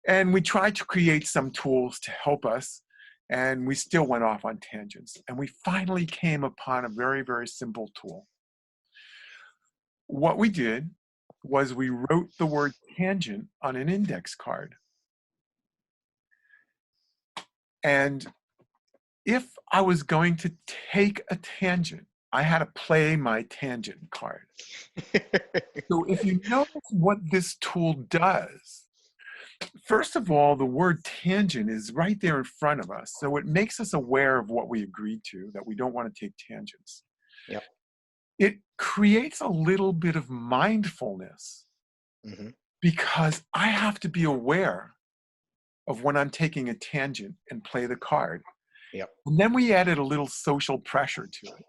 S2: And we tried to create some tools to help us, and we still went off on tangents. And we finally came upon a very, very simple tool. What we did was we wrote the word tangent on an index card. And if I was going to take a tangent, I had to play my tangent card. So if you notice what this tool does, first of all, the word tangent is right there in front of us. So it makes us aware of what we agreed to, that we don't want to take tangents.
S1: Yep.
S2: It creates a little bit of mindfulness
S1: Hmm.
S2: because I have to be aware of when I'm taking a tangent and play the card.
S1: Yep.
S2: And then we added a little social pressure to it.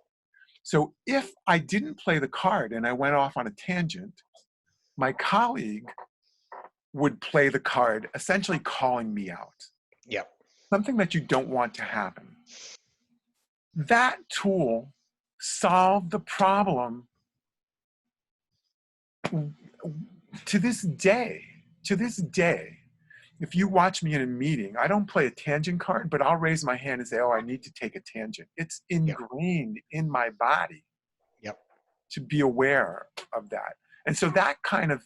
S2: So if I didn't play the card and I went off on a tangent, my colleague would play the card, essentially calling me out,
S1: Yep.
S2: something that you don't want to happen. That tool solved the problem to this day. To this day, if you watch me in a meeting, I don't play a tangent card, but I'll raise my hand and say, oh, I need to take a tangent. It's
S1: Yep.
S2: ingrained in my body
S1: Yep.
S2: to be aware of that. And so that kind of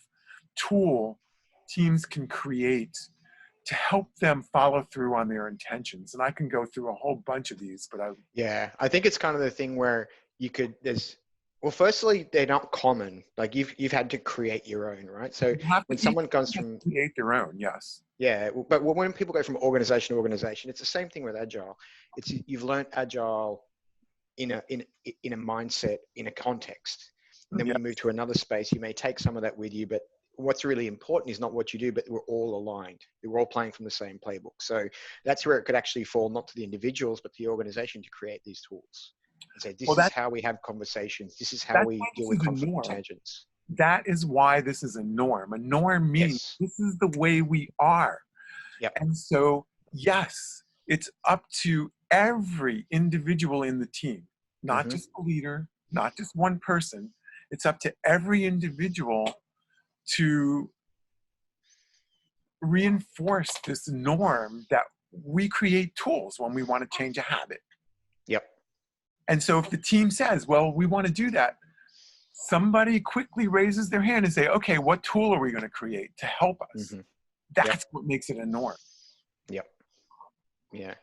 S2: tool teams can create to help them follow through on their intentions. And I can go through a whole bunch of these, but
S1: Yeah, I think it's kind of the thing where well, firstly, they're not common. Like you've had to create your own, right? So
S2: you have to
S1: when
S2: each
S1: someone goes
S2: have to
S1: from,
S2: create their own, yes.
S1: yeah, but when people go from organization to organization, it's the same thing with agile. You've learned agile in a mindset, in a context. And then when
S2: Yeah.
S1: you move to another space, you may take some of that with you, but what's really important is not what you do, but we're all aligned. We're all playing from the same playbook. So that's where it could actually fall, not to the individuals, but the organization to create these tools. And say,
S2: Well,
S1: this is how we have conversations. This is how
S2: that's
S1: we
S2: why
S1: deal
S2: this
S1: with
S2: is a
S1: conflict and
S2: norm.
S1: tangents.
S2: That is why this is a norm. A norm means
S1: Yes.
S2: this is the way we are.
S1: Yep.
S2: And so, yes, it's up to every individual in the team, not
S1: Mm-hmm.
S2: just the leader, not just one person. It's up to every individual to reinforce this norm that we create tools when we want to change a habit.
S1: Yep.
S2: And so if the team says, well, we want to do that, somebody quickly raises their hand and say, okay, what tool are we going to create to help us?
S1: Mm-hmm. Yep.
S2: That's what makes it a norm.
S1: Yep. Yeah.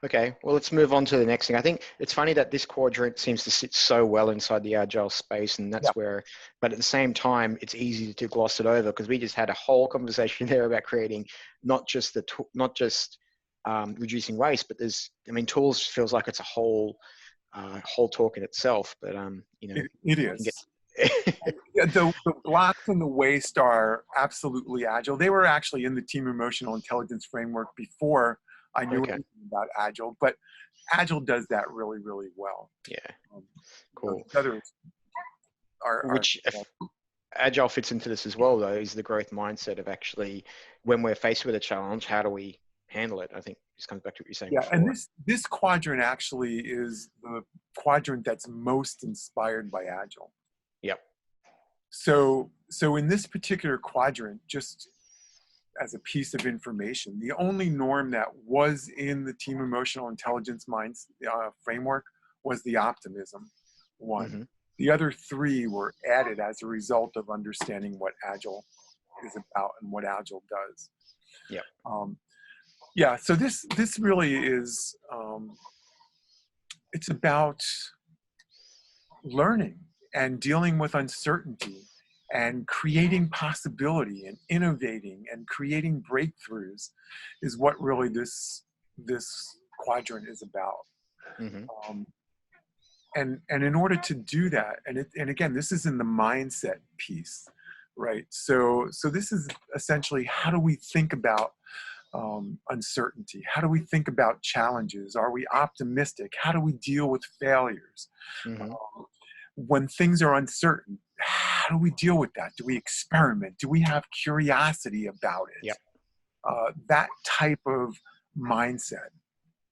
S1: Okay. Well, let's move on to the next thing. I think it's funny that this quadrant seems to sit so well inside the agile space, and that's
S2: Yeah.
S1: where, but at the same time, it's easy to gloss it over because we just had a whole conversation there about creating not just reducing waste, but tools feels like it's a whole talk in itself. But
S2: It
S1: we can get.
S2: is. Yeah, the blocks and the waste are absolutely agile. They were actually in the team emotional intelligence framework before I knew
S1: Okay.
S2: anything about agile, but agile does that really, really well.
S1: Yeah.
S2: Um,
S1: Cool.
S2: the others are
S1: Which agile fits into this as well, though, is the growth mindset of actually when we're faced with a challenge, how do we handle it? I think this comes back to what you're saying
S2: yeah, and
S1: before.
S2: this quadrant actually is the quadrant that's most inspired by agile.
S1: Yep.
S2: So in this particular quadrant, just as a piece of information, the only norm that was in the team emotional intelligence minds framework was the optimism one.
S1: Mm-hmm.
S2: The other three were added as a result of understanding what agile is about and what agile does.
S1: Yep.
S2: Yeah, so this really is it's about learning and dealing with uncertainty and creating possibility and innovating and creating breakthroughs is what really this quadrant is about.
S1: Mm-hmm.
S2: And in order to do that, and again, this is in the mindset piece, right? So this is essentially, how do we think about uncertainty? How do we think about challenges? Are we optimistic? How do we deal with failures?
S1: Mm-hmm.
S2: When things are uncertain, how do we deal with that? Do we experiment? Do we have curiosity about it?
S1: Yep.
S2: That type of mindset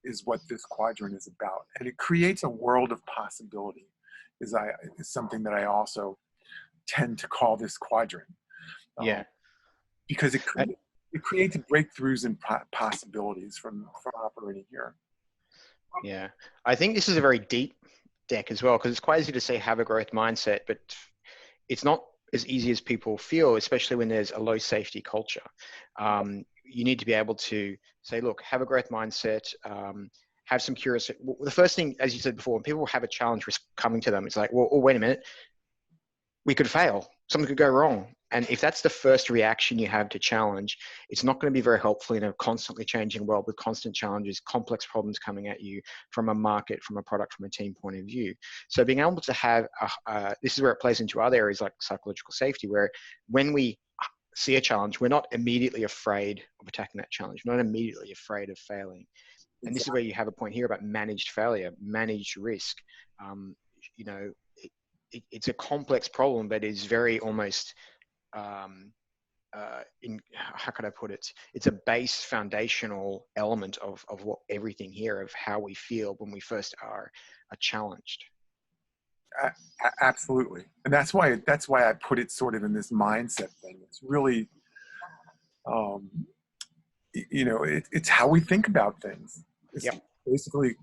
S2: is what this quadrant is about. And it creates a world of possibility is something that I also tend to call this quadrant.
S1: Yeah.
S2: Because it creates breakthroughs and possibilities from operating here.
S1: Yeah. I think this is a very deep deck as well, because it's quite easy to say have a growth mindset, but it's not as easy as people feel, especially when there's a low safety culture. You need to be able to say, look, have a growth mindset, have some curiosity. The first thing, as you said before, when people have a challenge coming to them, it's like, well, oh, wait a minute. we could fail. Something could go wrong. And if that's the first reaction you have to challenge, it's not going to be very helpful in a constantly changing world with constant challenges, complex problems coming at you from a market, from a product, from a team point of view. So being able to have, this is where it plays into other areas like psychological safety, where when we see a challenge, we're not immediately afraid of attacking that challenge. We're not immediately afraid of failing. And this is where you have a point here about managed failure, managed risk. You know, it's a complex problem, but it's very almost how could I put it? It's a base foundational element of what everything here of how we feel when we first are challenged.
S2: Absolutely, and that's why I put it sort of in this mindset thing. It's really, it's how we think about things. It's
S1: Yep.
S2: basically,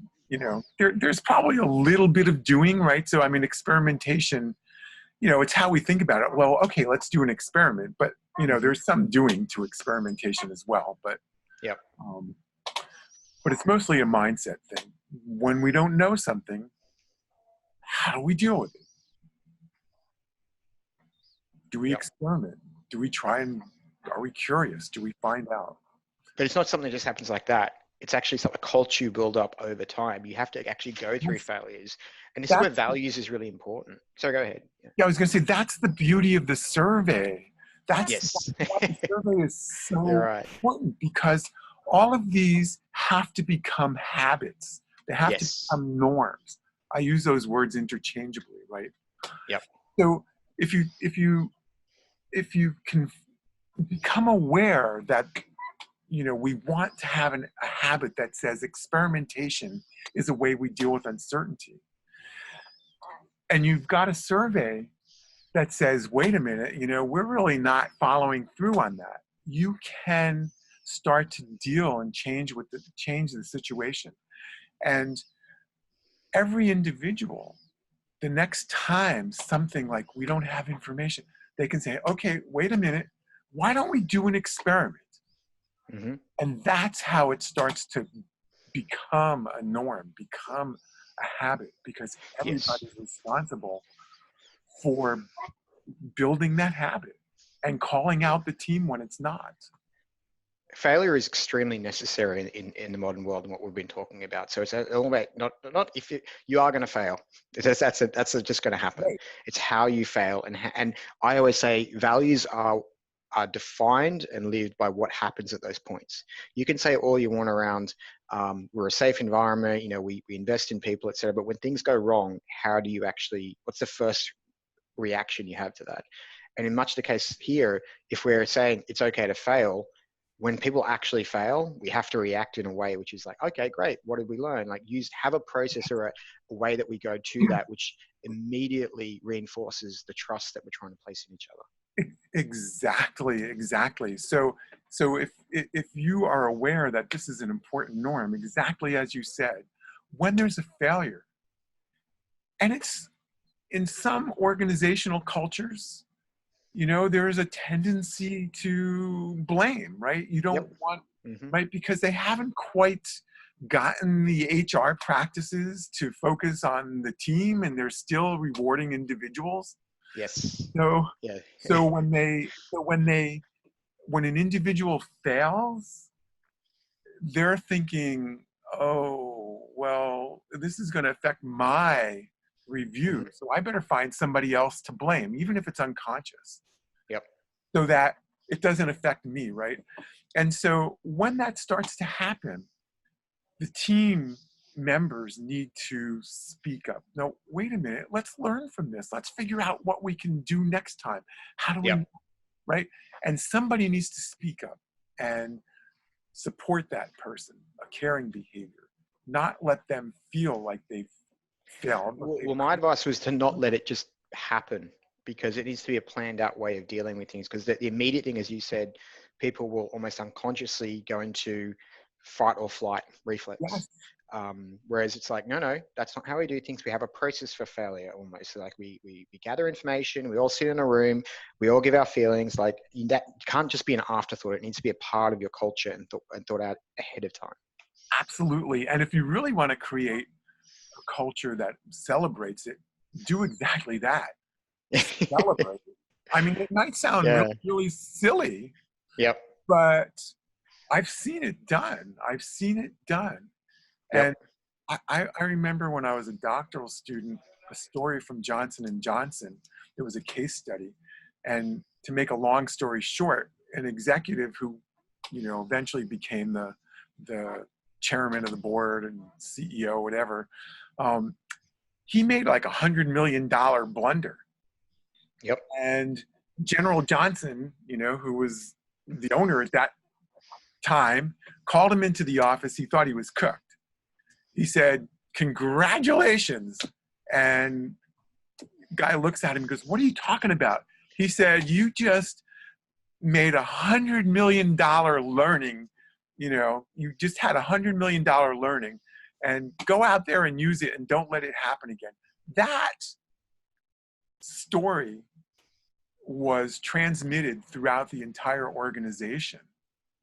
S2: there's probably a little bit of doing, right? So I mean, experimentation. It's how we think about it. Well, okay, let's do an experiment, but there's some doing to experimentation as well. But
S1: Yep.
S2: But it's mostly a mindset thing. When we don't know something, how do we deal with it? Do we experiment? Do we try and are we curious? Do we find out?
S1: But it's not something that just happens like that. It's actually something, a culture you build up over time. You have to actually go through failures. And this is where values is really important. So go ahead.
S2: Yeah, I was going to say, that's the beauty of the survey.
S1: Yes.
S2: That's why the survey is so
S1: right.
S2: important, because all of these have to become habits. They have to become norms. I use those words interchangeably, right?
S1: Yep.
S2: So if you can become aware that we want to have a habit that says experimentation is a way we deal with uncertainty, and you've got a survey that says, wait a minute, we're really not following through on that, you can start to deal and change the situation. And every individual, the next time something like we don't have information, they can say, okay, wait a minute, why don't we do an experiment?
S1: Mm-hmm.
S2: And that's how it starts to become a norm, become a habit, because everybody's responsible for building that habit and calling out the team when it's not.
S1: Failure is extremely necessary in the modern world and what we've been talking about. So it's all about not if you are going to fail. That's just going to happen. Right. It's how you fail, and I always say values are defined and lived by what happens at those points. You can say all you want around we're a safe environment, we invest in people, etc. But when things go wrong, how do you actually? What's the first reaction you have to that? And in much the case here, if we're saying it's okay to fail, when people actually fail, we have to react in a way which is like, okay, great. What did we learn? Like have a process or a way that we go to that, which immediately reinforces the trust that we're trying to place in each other.
S2: Exactly. So if you are aware that this is an important norm, exactly as you said, when there's a failure, and it's in some organizational cultures, there is a tendency to blame, right? You don't want, right? Because they haven't quite gotten the HR practices to focus on the team, and they're still rewarding individuals.
S1: Yes.
S2: So when an individual fails, they're thinking, oh, well, this is going to affect my review, so I better find somebody else to blame, even if it's unconscious.
S1: Yep.
S2: So that it doesn't affect me, right? And so when that starts to happen, the team members need to speak up. No, wait a minute, let's learn from this. Let's figure out what we can do next time. How do we, right? And somebody needs to speak up and support that person, a caring behavior, not let them feel like they've failed.
S1: Well, my advice was to not let it just happen, because it needs to be a planned out way of dealing with things. Because the immediate thing, as you said, people will almost unconsciously go into fight or flight reflex.
S2: Yes.
S1: Whereas it's like, no, that's not how we do things. We have a process for failure almost. So like we gather information, we all sit in a room, we all give our feelings. Like that can't just be an afterthought. It needs to be a part of your culture and thought out ahead of time.
S2: Absolutely. And if you really want to create a culture that celebrates it, do exactly that. celebrated. I mean, it might sound
S1: Yeah.
S2: really, really silly,
S1: Yep.
S2: but I've seen it done. I've seen it done. And
S1: Yep.
S2: I remember when I was a doctoral student, a story from Johnson and Johnson. It was a case study. And to make a long story short, an executive who, eventually became the chairman of the board and CEO, whatever, he made like $100 million blunder.
S1: Yep.
S2: And General Johnson, who was the owner at that time, called him into the office. He thought he was cooked. He said, "Congratulations." And guy looks at him and goes, "What are you talking about?" He said, "You just made $100 million learning. You just had $100 million learning, and go out there and use it and don't let it happen again." That story was transmitted throughout the entire organization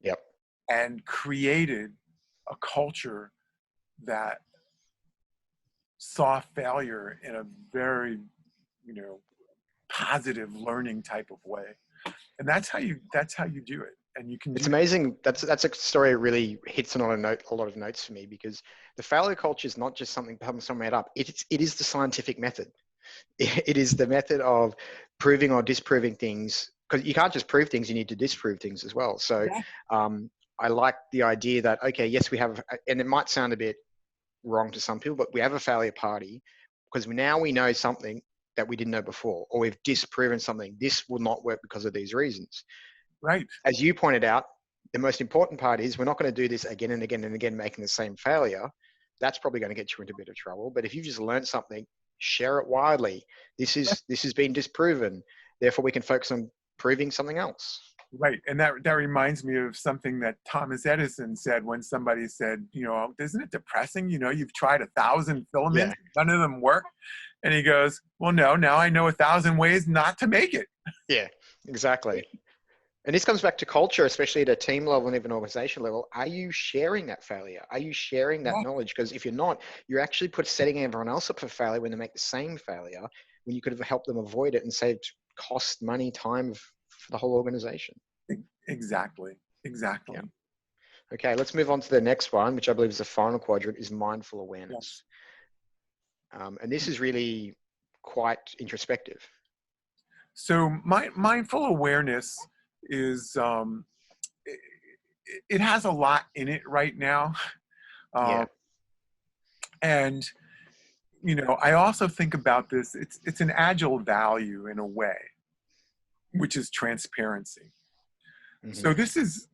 S1: Yep.
S2: and created a culture that saw failure in a very, positive learning type of way. And that's how you do it. And you can
S1: It's
S2: do that.
S1: amazing. That's a story that really hits on a lot of notes for me, because the failure culture is not just something someone made up. It is the scientific method. It is the method of proving or disproving things, because you can't just prove things, you need to disprove things as well. So
S2: Yeah.
S1: I like the idea that, okay, yes, we have, and it might sound a bit wrong to some people, but we have a failure party because now we know something that we didn't know before, or we've disproven something. This will not work because of these reasons.
S2: Right.
S1: As you pointed out, the most important part is we're not going to do this again and again and again, making the same failure. That's probably going to get you into a bit of trouble. But if you just learned something, share it widely. This has been disproven. Therefore, we can focus on proving something else.
S2: Right. And that reminds me of something that Thomas Edison said when somebody said, "Isn't it depressing? You've tried 1,000 filaments,
S1: Yeah.
S2: none of them work." And he goes, "Well, no, now I know 1,000 ways not to make it."
S1: Yeah, exactly. And this comes back to culture, especially at a team level and even organization level. Are you sharing that failure? Are you sharing that
S2: Yeah.
S1: knowledge? Because if you're not, you're actually setting everyone else up for failure when they make the same failure, when you could have helped them avoid it and saved cost, money, time for the whole organization.
S2: Exactly. Exactly.
S1: Yeah. Okay, let's move on to the next one, which I believe is the final quadrant, is mindful awareness. And this is really quite introspective.
S2: So mindful awareness is, it has a lot in it right now.
S1: Yeah.
S2: And, I also think about this, it's an agile value in a way, which is transparency.
S1: Mm-hmm.
S2: So this is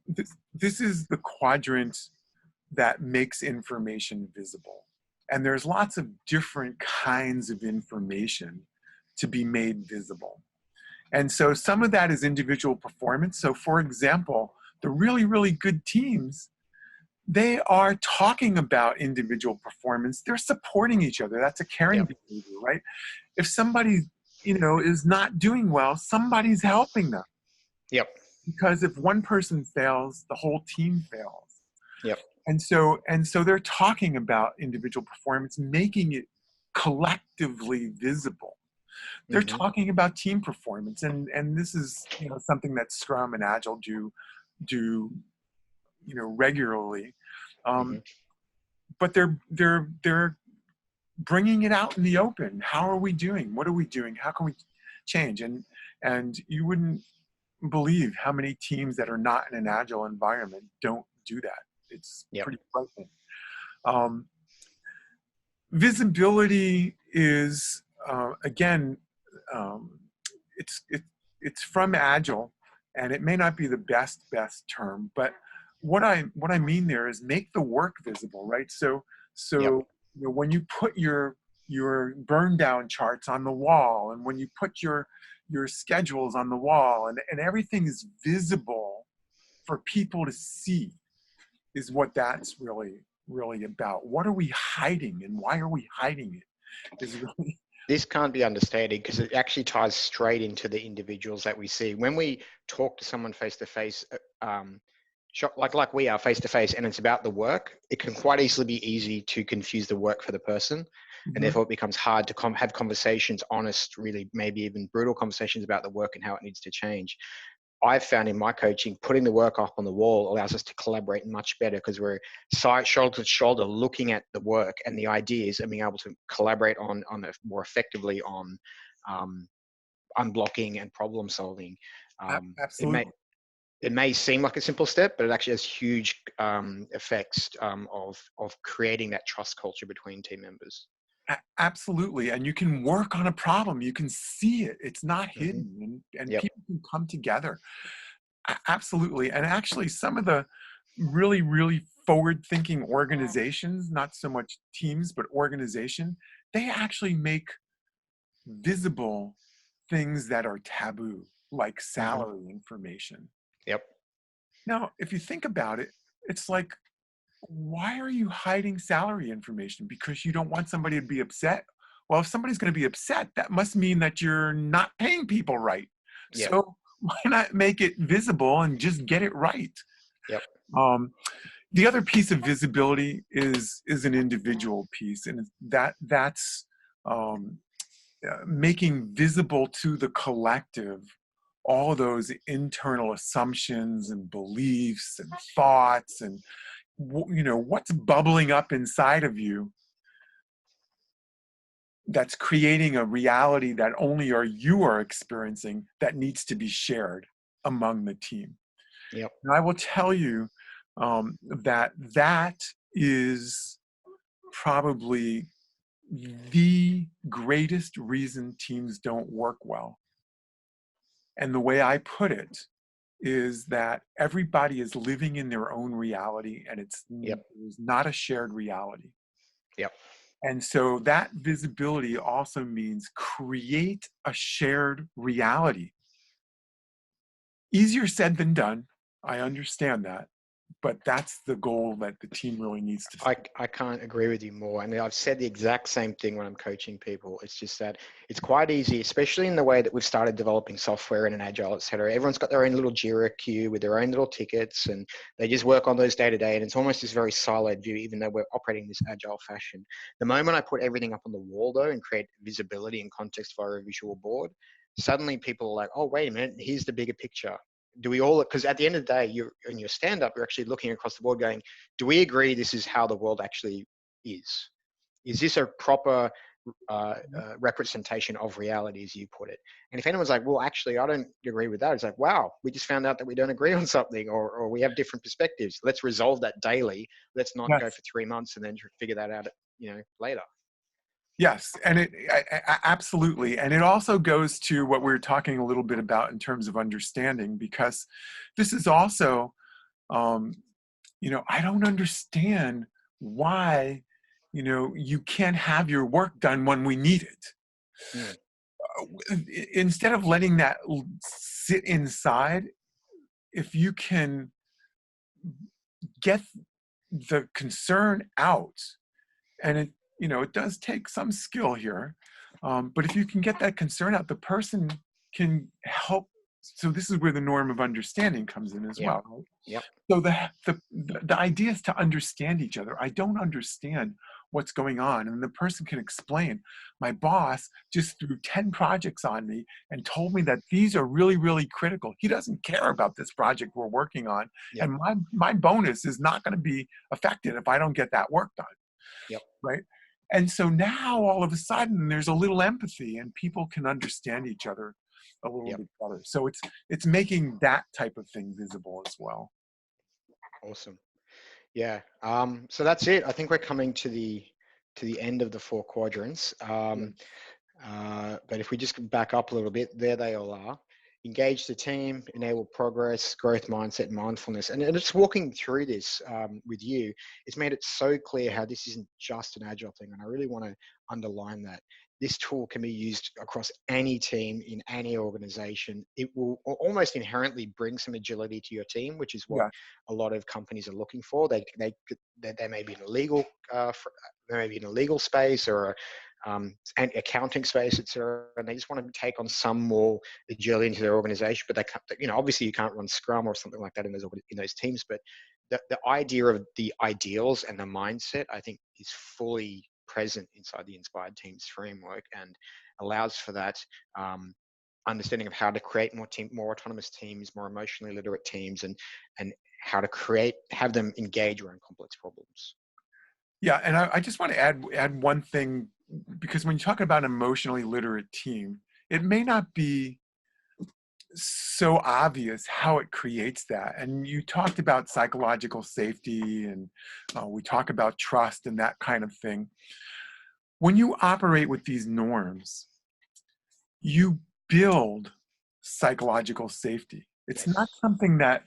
S2: the quadrant that makes information visible. And there's lots of different kinds of information to be made visible. And so some of that is individual performance. So for example, the really, really good teams, they are talking about individual performance. They're supporting each other. That's a caring
S1: Yep.
S2: behavior, right? If somebody, is not doing well, somebody's helping them.
S1: Yep.
S2: Because if one person fails, the whole team fails.
S1: Yep.
S2: And so they're talking about individual performance, making it collectively visible. They're
S1: Mm-hmm.
S2: talking about team performance, and this is something that Scrum and Agile do regularly.
S1: Mm-hmm.
S2: But they're bringing it out in the open. How are we doing? What are we doing? How can we change? And you wouldn't believe how many teams that are not in an Agile environment don't do that. It's
S1: Yep.
S2: pretty frightening. Visibility is again, it's from Agile, and it may not be the best term, but what I mean there is make the work visible, right? So
S1: Yep.
S2: when you put your burn down charts on the wall, and when you put your schedules on the wall, and everything is visible for people to see, is what that's really about. What are we hiding, and why are we hiding it? Is really
S1: This can't be understated, because it actually ties straight into the individuals that we see. When we talk to someone face to face, like we are face to face, and it's about the work, it can quite easily be easy to confuse the work for the person. and therefore it becomes hard to have conversations, honest, really maybe even brutal conversations about the work and how it needs to change. I've found in my coaching, putting the work up on the wall allows us to collaborate much better because we're shoulder to shoulder looking at the work and the ideas and being able to collaborate on it more effectively on unblocking and problem solving. It may
S2: Absolutely.
S1: it may seem like a simple step, but it actually has huge effects of creating that trust culture between team members.
S2: Absolutely. And you can work on a problem. You can see it. It's not
S1: Hmm.
S2: hidden, and
S1: Yep.
S2: people can come together. Absolutely. And actually, some of the really, really forward thinking organizations, not so much teams, but organization, they actually make visible things that are taboo, like
S1: Hmm.
S2: salary information.
S1: Yep.
S2: Now, if you think about it, it's like, why are you hiding salary information? Because you don't want somebody to be upset? Well, if somebody's going to be upset, that must mean that you're not paying people right.
S1: Yep.
S2: So why not make it visible and just get it right?
S1: Yep.
S2: Um, the other piece of visibility is an individual piece, and that's um, making visible to the collective all those internal assumptions and beliefs and thoughts and what's bubbling up inside of you that's creating a reality that only you are experiencing that needs to be shared among the team.
S1: Yep.
S2: And I will tell you that is probably the greatest reason teams don't work well. And the way I put it is that everybody is living in their own reality, and it's
S1: Yep.
S2: not a shared reality.
S1: Yep.
S2: And so that visibility also means create a shared reality. Easier said than done. I understand that. But that's the goal that the team really needs to set.
S1: I can't agree with you more. And I've said the exact same thing when I'm coaching people. It's just that it's quite easy, especially in the way that we've started developing software and an agile, et cetera. Everyone's got their own little Jira queue with their own little tickets, and they just work on those day to day. And it's almost this very siloed view, even though we're operating this agile fashion. The moment I put everything up on the wall, though, and create visibility and context via a visual board, suddenly people are like, oh, wait a minute, here's the bigger picture. Do we all, because at the end of the day, you're in your stand up, you're actually looking across the board going, do we agree this is how the world actually is? Is this a proper representation of reality, as you put it? And if anyone's like, well, actually, I don't agree with that, it's like, wow, we just found out that we don't agree on something, or we have different perspectives. Let's resolve that daily. Let's not go
S2: Yes.
S1: for 3 months and then figure that out, later.
S2: Yes, and absolutely. And it also goes to what we were talking a little bit about in terms of understanding, because this is also, I don't understand why, you can't have your work done when we need it.
S1: Mm.
S2: Instead of letting that sit inside, if you can get the concern out, and it does take some skill here, but if you can get that concern out, the person can help. So this is where the norm of understanding comes in as
S1: Yep.
S2: well, right?
S1: Yep.
S2: So the idea is to understand each other. I don't understand what's going on, and the person can explain. My boss just threw 10 projects on me and told me that these are really, really critical. He doesn't care about this project we're working on,
S1: Yep.
S2: and my bonus is not going to be affected if I don't get that work done,
S1: Yep.
S2: right? And so now all of a sudden there's a little empathy, and people can understand each other a little
S1: Yep.
S2: bit better. So it's making that type of thing visible as well.
S1: Awesome. Yeah. So that's it. I think we're coming to the end of the 4 quadrants.
S2: Yeah.
S1: But if we just back up a little bit, there they all are. Engage the team, enable progress, growth mindset, mindfulness. And just walking through this with you, it's made it so clear how this isn't just an agile thing. And I really want to underline that. This tool can be used across any team in any organization. It will almost inherently bring some agility to your team, which is what
S2: Yeah.
S1: a lot of companies are looking for. They may be in a legal, they may be in a legal space or and accounting space, etc. And they just want to take on some more agility into their organization. But they can't, obviously you can't run Scrum or something like that in those teams. But the idea of the ideals and the mindset, I think, is fully present inside the Inspired Teams framework and allows for that understanding of how to create more autonomous teams, more emotionally literate teams, and how to have them engage around complex problems.
S2: Yeah, and I just want to add one thing, because when you talk about an emotionally literate team, it may not be so obvious how it creates that. And you talked about psychological safety, and we talk about trust and that kind of thing. When you operate with these norms, you build psychological safety. It's not
S1: Yes.
S2: something that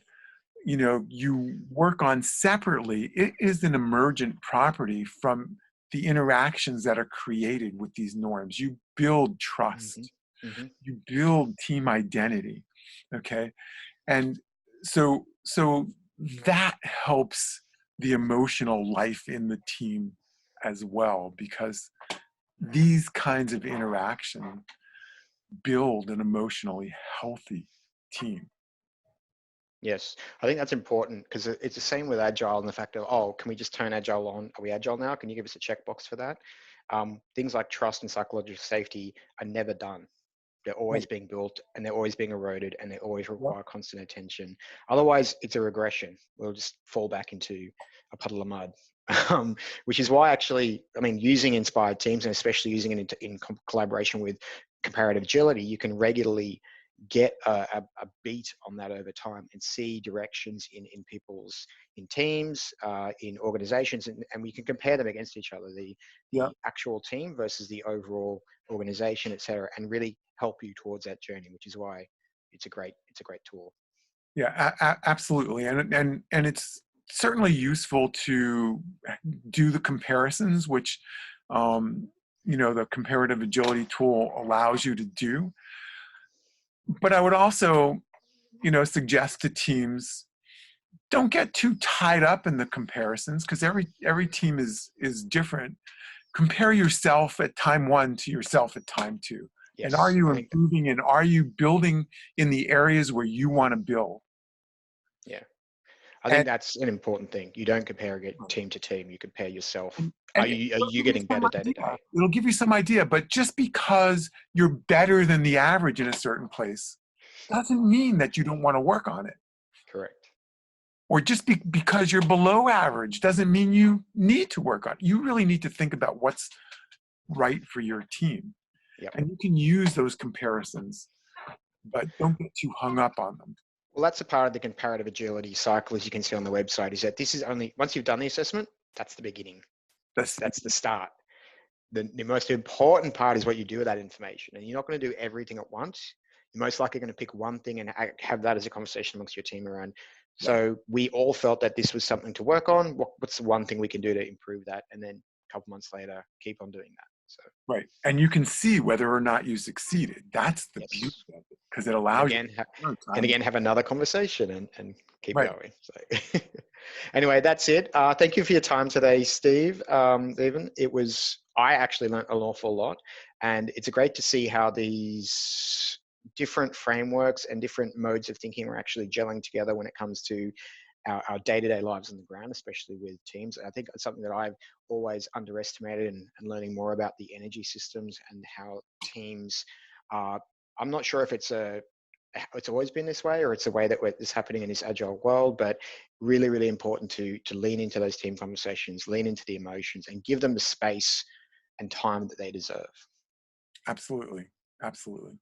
S2: you work on separately. It is an emergent property from the interactions that are created with these norms. You build
S1: Hmm.
S2: trust,
S1: Hmm.
S2: you build team identity. Okay. And so that helps the emotional life in the team as well, because these kinds of interaction build an emotionally healthy team.
S1: Yes, I think that's important because it's the same with agile and the fact of, oh, can we just turn agile on? Are we agile now? Can you give us a checkbox for that? Things like trust and psychological safety are never done. They're always
S2: Right.
S1: being built and they're always being eroded and they always
S2: Yep.
S1: require constant attention. Otherwise, it's a regression. We'll just fall back into a puddle of mud. Which is why actually, I mean, using inspired teams and especially using it in collaboration with comparative agility, you can regularly get a beat on that over time and see directions in people's in teams, in organizations, and we can compare them against each other,
S2: Yep.
S1: the actual team versus the overall organization, etc., and really help you towards that journey, which is why it's a great tool.
S2: Yeah, absolutely. And it's certainly useful to do the comparisons, which the comparative agility tool allows you to do. But I would also, suggest to teams, don't get too tied up in the comparisons, because every team is different. Compare yourself at time one to yourself at time two. And are
S1: Yes,
S2: you
S1: I think
S2: improving, and are you building in the areas where you want to build?
S1: yeah, I think
S2: And
S1: that's an important thing. You don't compare team to team. You compare yourself.
S2: and, and
S1: Are
S2: it'll
S1: you
S2: give you
S1: getting
S2: some
S1: better day to
S2: idea.
S1: day?
S2: It'll give you some idea, but just because you're better than the average in a certain place doesn't mean that you don't want to work on it.
S1: Correct.
S2: Or just because you're below average doesn't mean you need to work on it. You really need to think about what's right for your team.
S1: Yep.
S2: And you can use those comparisons, but don't get too hung up on them.
S1: Well, that's a part of the comparative agility cycle, as you can see on the website, is that this is only once you've done the assessment, that's the beginning.
S2: That's
S1: That's the start. The most important part is what you do with that information. And you're not going to do everything at once. You're most likely going to pick one thing and have that as a conversation amongst your team around.
S2: right.
S1: So we all felt that this was something to work on. What's the one thing we can do to improve that? And then a couple months later, keep on doing that. So
S2: Right. And you can see whether or not you succeeded. That's the beauty
S1: yes.
S2: of it, because it
S1: And
S2: allows you
S1: again,
S2: time to,
S1: have another conversation and keep
S2: right.
S1: going. So anyway, that's it. Thank you for your time today, Steve. Stephen, I actually learned an awful lot, and it's great to see how these different frameworks and different modes of thinking are actually gelling together when it comes to our day-to-day lives on the ground, especially with teams. I think it's something that I've always underestimated, and learning more about the energy systems and how teams are. I'm not sure if it's always been this way or it's a way that it's happening in this agile world, but really, really important to lean into those team conversations, lean into the emotions, and give them the space and time that they deserve.
S2: Absolutely. Absolutely.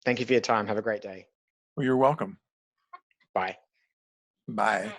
S1: Thank you for your time. Have a great day.
S2: Well, you're welcome.
S1: Bye.
S2: Bye.